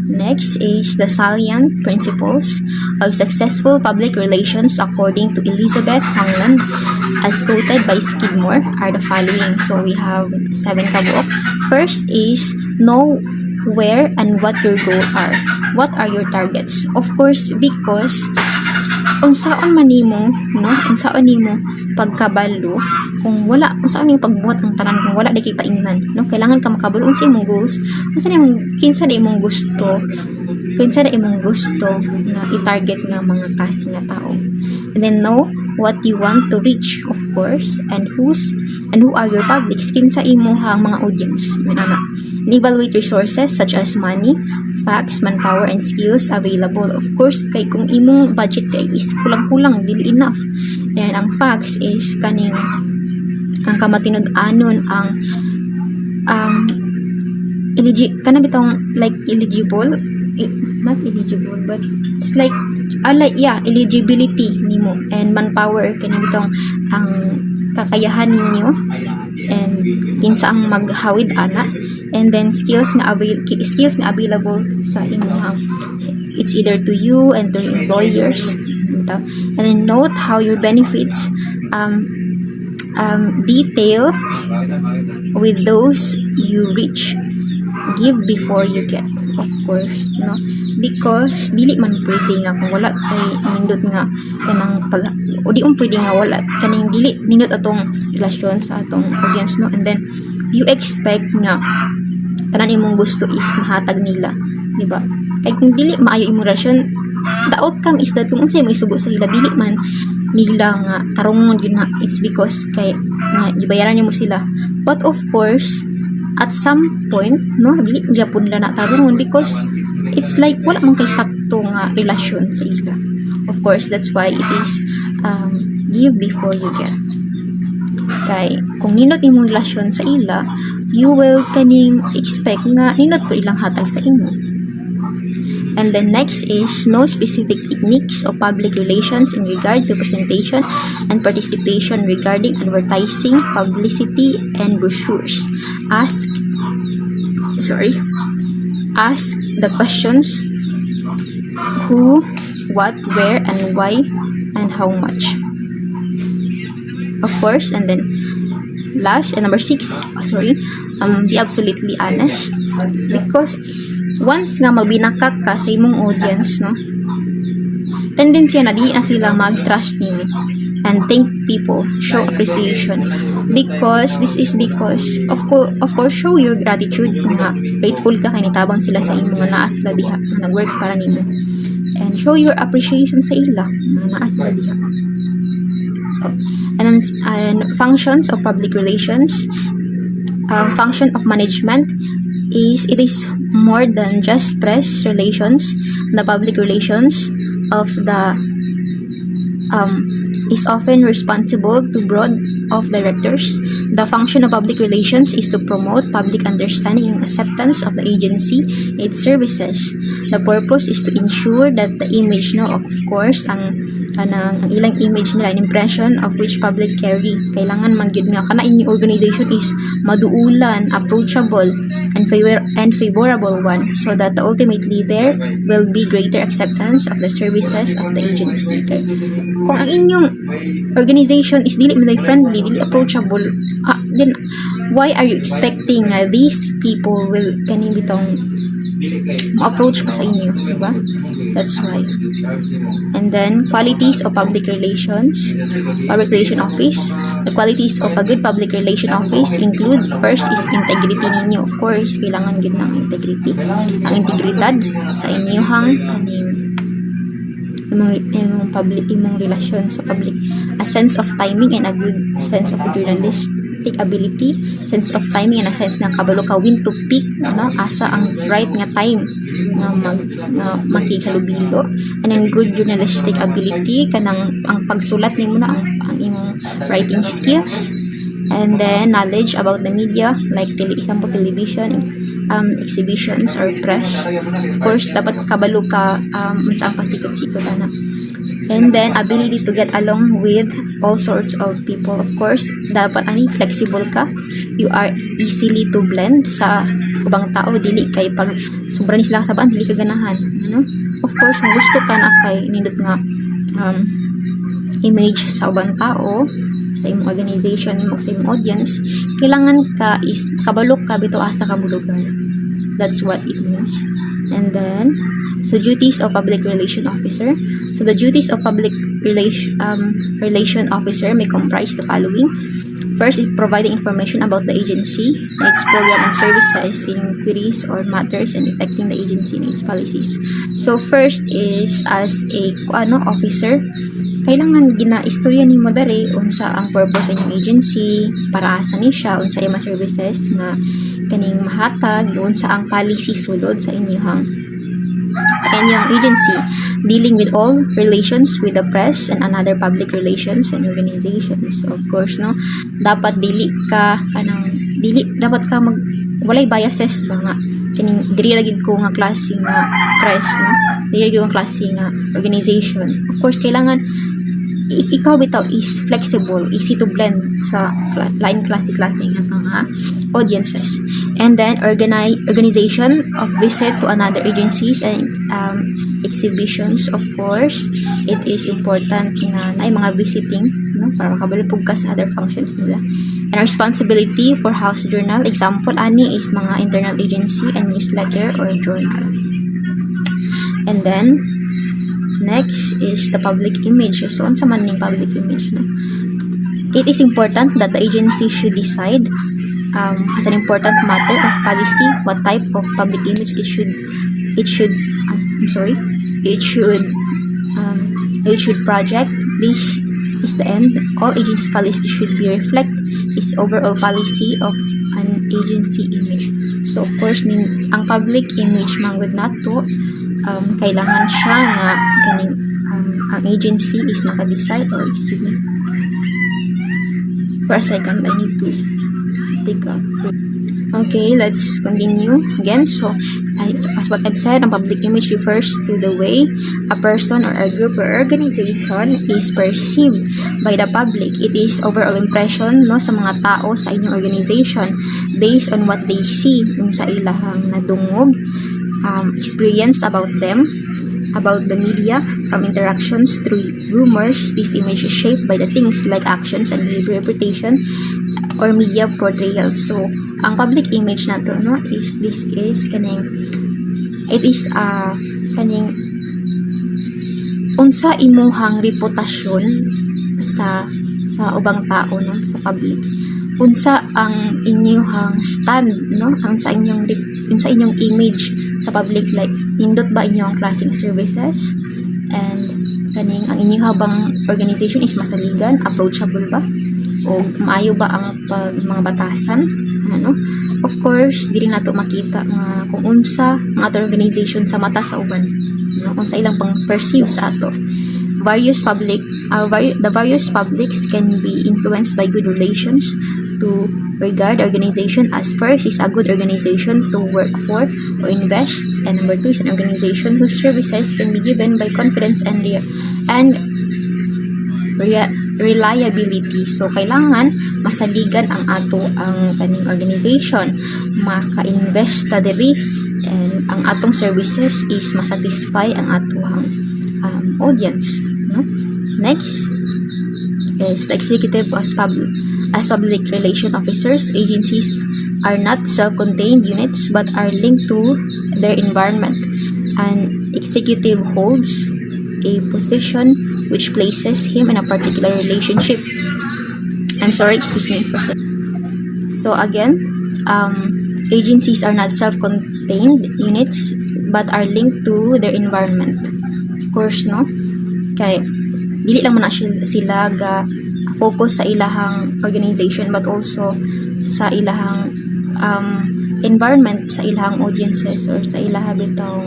Next is the salient principles of successful public relations according to Elizabeth Hongland, as quoted by Skidmore, are the following. So we have 7 kabuok. First is know where and what your goals are. What are your targets? Of course, because unsaon man nimo, no? Unsaon nimo pagkabalo kung wala unsaon nimo pagbuhat ang tanan kung wala di kay paingnan, no? Kailangan ka makabalo unsa imong goals, kinsa di imong gusto nga i-target nga mga klase nga tao. And then know what you want to reach, of course, and who are your publics, kinsa imong mga audience, ana. And evaluate resources such as money, facts, manpower, and skills available. Of course, kay kung imong budget kay is kulang-kulang, dili enough. And ang facts is kaning ang kamatinud-anon kana bitong like eligible, not eligible, but it's like eligibility nimo, and manpower kaning bitong ang kakayahan ninyo and kinsa ang maghawid ana, and then skills nga available sa inyong it's either to you and to your employers. And then note how your benefits detail with those you reach. Give before you get, of course, no? Because dili man pwede nga kung wala tay nindot nga kanang o di pwede nga wala kaning dili nindot atong relasyon sa atong audience, no? And then you expect nga tanan imong gusto is mahatag nila, di ba? Kay kung dili maayo imong relasyon, the outcome is that kung unsay mo isugo sa ila, dili man nila nga tarungon yun na it's because kay nga gibayaran nimo sila. But of course, at some point, no, dili nila po nila natarungon because it's like wala man kay sakto nga relasyon sa ila. Of course, that's why it is give before you get. Kay kung nindot imong relasyon sa ila, you will kaning expect nga nindot po ilang hatag sa imo. And then next is know specific techniques of public relations in regard to presentation and participation regarding advertising, publicity, and brochures. Ask the questions who, what, where, and why, and how much. Of course, and then last and number 6, be absolutely honest, because once nga magbinakak ka sa imong audience, no, tendency na di na sila mag-trust nimo and thank people, show appreciation, because of course show your gratitude nga grateful ka kay nitabang sila sa imo nga naa sila diha nga nag-work para nimo, and show your appreciation sa ila nga naa sila diha. And functions of public relations, function of management is it is more than just press relations. The public relations of the is often responsible to broad of Directors. The function of public relations is to promote public understanding and acceptance of the agency and its services. The purpose is to ensure that the image, no, of course, ang ilang image nila, an impression of which public carry. Kailangan magyud nga kana inyong organization is maduulan, approachable, and favorable one, so that ultimately there will be greater acceptance of the services of the agency. Okay? Kung ang inyong organization is dili man friendly, dili approachable, then why are you expecting these people will kaning bitong ma-approach pa sa inyo, diba? That's why. And then, qualities of public relations office. The qualities of a good public relation office include, first is integrity ninyo. Of course, kailangan gid ng integrity. Ang integridad sa inyong kaning imong relasyon sa public. A sense of timing and a good sense of journalistic ability, sense of timing and a sense ng kabalo ka when to pick, ano, asa ang right nga time nga makihalubilo, and ang good journalistic ability kanang ang pagsulat nimo na ang imong writing skills, and then knowledge about the media like example television, exhibitions or press. Of course dapat kabalo ka unsa ang pasikot-sikot ana. And then, ability to get along with all sorts of people. Of course, dapat flexible ka. You are easily to blend sa ubang tao. Dili kay pag sobra ni sila kasabaan, dili ka ganahan. Ano? Of course, kung gusto ka na kay nindot nga image sa ubang tao, sa imong organization, sa imong audience, kailangan ka is kabalo ka bito asa ka bulugan. That's what it means. And then, so duties of public relation officer. So the duties of public relation officer may comprise the following. First is providing information about the agency, its program and services, inquiries or matters and affecting the agency and its policies. So first is as a officer, kailangan gina-istorya nimo dere unsa ang purpose sa inyong agency, para asa ni siya, unsa imong services nga kaning mahatag, unsa ang policy sulod sa inyong agency, dealing with all relations with the press and another public relations and organizations. Of course, no, dapat dapat ka walay biases ba nga kining diri lagi ko nga klase nga press, no, diri lagi ko nga klase nga organization. Of course, kailangan ikaw bitaw is flexible, easy to blend sa line klase nga mga audiences. And then organization of visit to another agencies and exhibitions. Of course, it is important na ay mga visiting, no, para makabalupog ka sa other functions nila. And responsibility for house journal, example ani is mga internal agency and newsletter or journal. And then next is the public image. So unsa man ning public image, no? It is important that the agency should decide as an important matter of policy what type of public image it should project. This is the end. All agency policy should be reflect its overall policy of an agency image. So of course ang public image manggod nato, kailangan siya nga kaning ang agency is maka-decide, or excuse me for a second, I need to take a break. Okay, let's continue again. So as what I've said, ang public image refers to the way a person or a group or organization is perceived by the public. It is overall impression, no, sa mga tao sa inyong organization based on what they see kung sa ilahang nadungog experience about them, about the media, from interactions through rumors. This image is shaped by the things like actions and behavior, reputation, or media portrayal. So ang public image nato, no, is this is kaning it is kaning unsa imuhang reputasyon sa ubang tao, no, sa public. Unsa ang inyong stand, no, ang sa inyong image sa public, like nindot ba inyong klaseng services, and kaning ang inyong habang organization is masaligan, approachable ba, o maayo ba ang mga batasan, ano. Of course, dili nato makita nga kung unsa ang ato organization sa mata sa uban, no, unsa ilang pang perceive sa ato. Various public the various publics can be influenced by good relations to regard organization as first is a good organization to work for or invest, and number 2 is an organization whose services can be given by confidence and reliability. So kailangan masaligan ang kaning organization, maka-invest ta diri, and ang atong services is masatisfy ang atuang audience, no? Next is the executive as public relation officers. Agencies are not self-contained units but are linked to their environment. An executive holds a position which places him in a particular relationship. I'm sorry, excuse me for a second. So again, agencies are not self-contained units but are linked to their environment. Of course, no? Kay dili lang muna sila ga focus sa ilahang organization but also sa ilahang environment, sa ilahang audiences or sa ilahang bitaw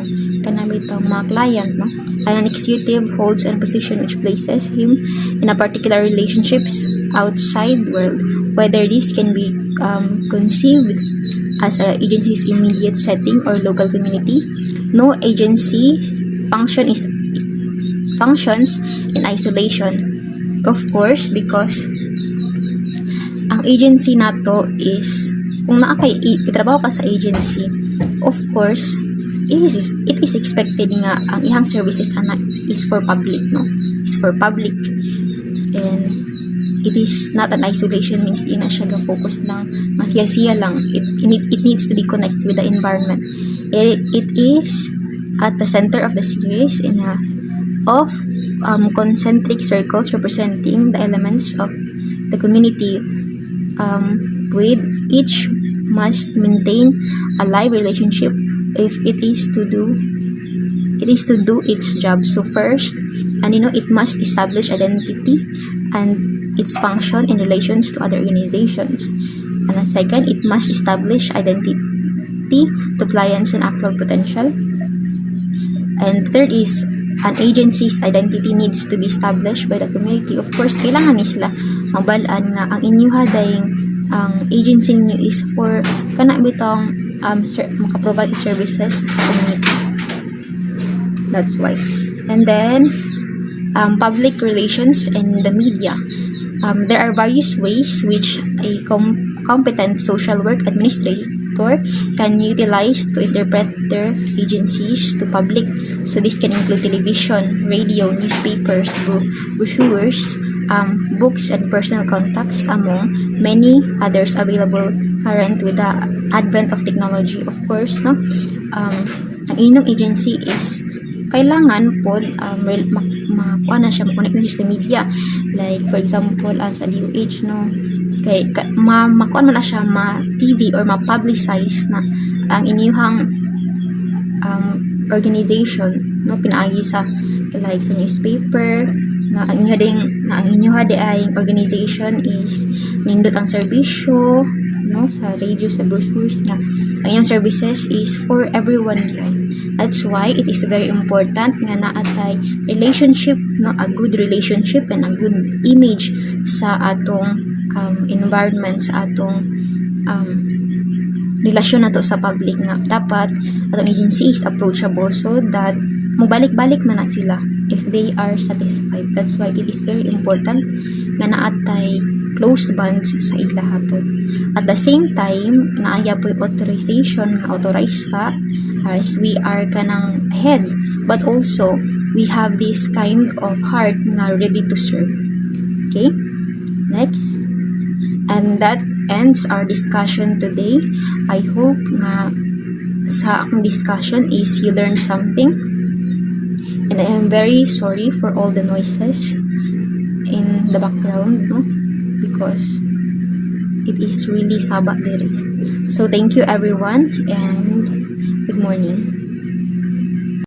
mga client, no? And an executive holds a position which places him in a particular relationships outside world, whether this can be conceived as an agency's immediate setting or local community. No agency functions in isolation, of course, because ang agency nato is, kung trabaho ka sa agency, of course, it is expected nga ang ihang services is for public, no? It's for public, and it is not an isolation, means di na siya focus lang masiyasiya lang. It needs to be connected with the environment. It is at the center of the series of concentric circles representing the elements of the community, with each must maintain a live relationship if it is to do its job. So first, it must establish identity and its function in relations to other organizations. And then second, it must establish identity to clients and actual potential. And third is, an agency's identity needs to be established by the community. Of course, kailangan ni sila mabalaan nga ang inyuha dayong ang agency niyo is for bitong maka-provide services sa community. That's why. And then public relations and the media. There are various ways which a competent social work administrator can utilize to interpret their agencies to public. So this can include television, radio, newspapers, brochures, books, and personal contacts, among many others available current with the advent of technology. Of course, no? Ang inyong agency is kailangan po makuha na siya, makonect na siya sa media. Like, for example, sa DOH, no? Kay makuha mo na siya ma-TV or ma-publicize na ang inyong organization, no? Pinaagi sa like sa newspaper na ang inyong ay organization is nindot ang serbisyo, no? Sa radio, sa brochures, na ang inyong services is for everyone yan. That's why it is very important nga naatay relationship, no? A good relationship and a good image sa atong environment, sa atong relasyon nato sa public, nga dapat atong agency is approachable so that mubalik-balik man na sila if they are satisfied. That's why it is very important nga naatay close bonds sa ila hapon. At the same time, naaya po yung authorization nga authorized ta as we are kanang head, but also we have this kind of heart nga ready to serve. Okay? Next. And that ends our discussion today. I hope nga sa akong discussion is you learned something. And I am very sorry for all the noises in the background, no? Because it is really sabak there. So thank you everyone and good morning.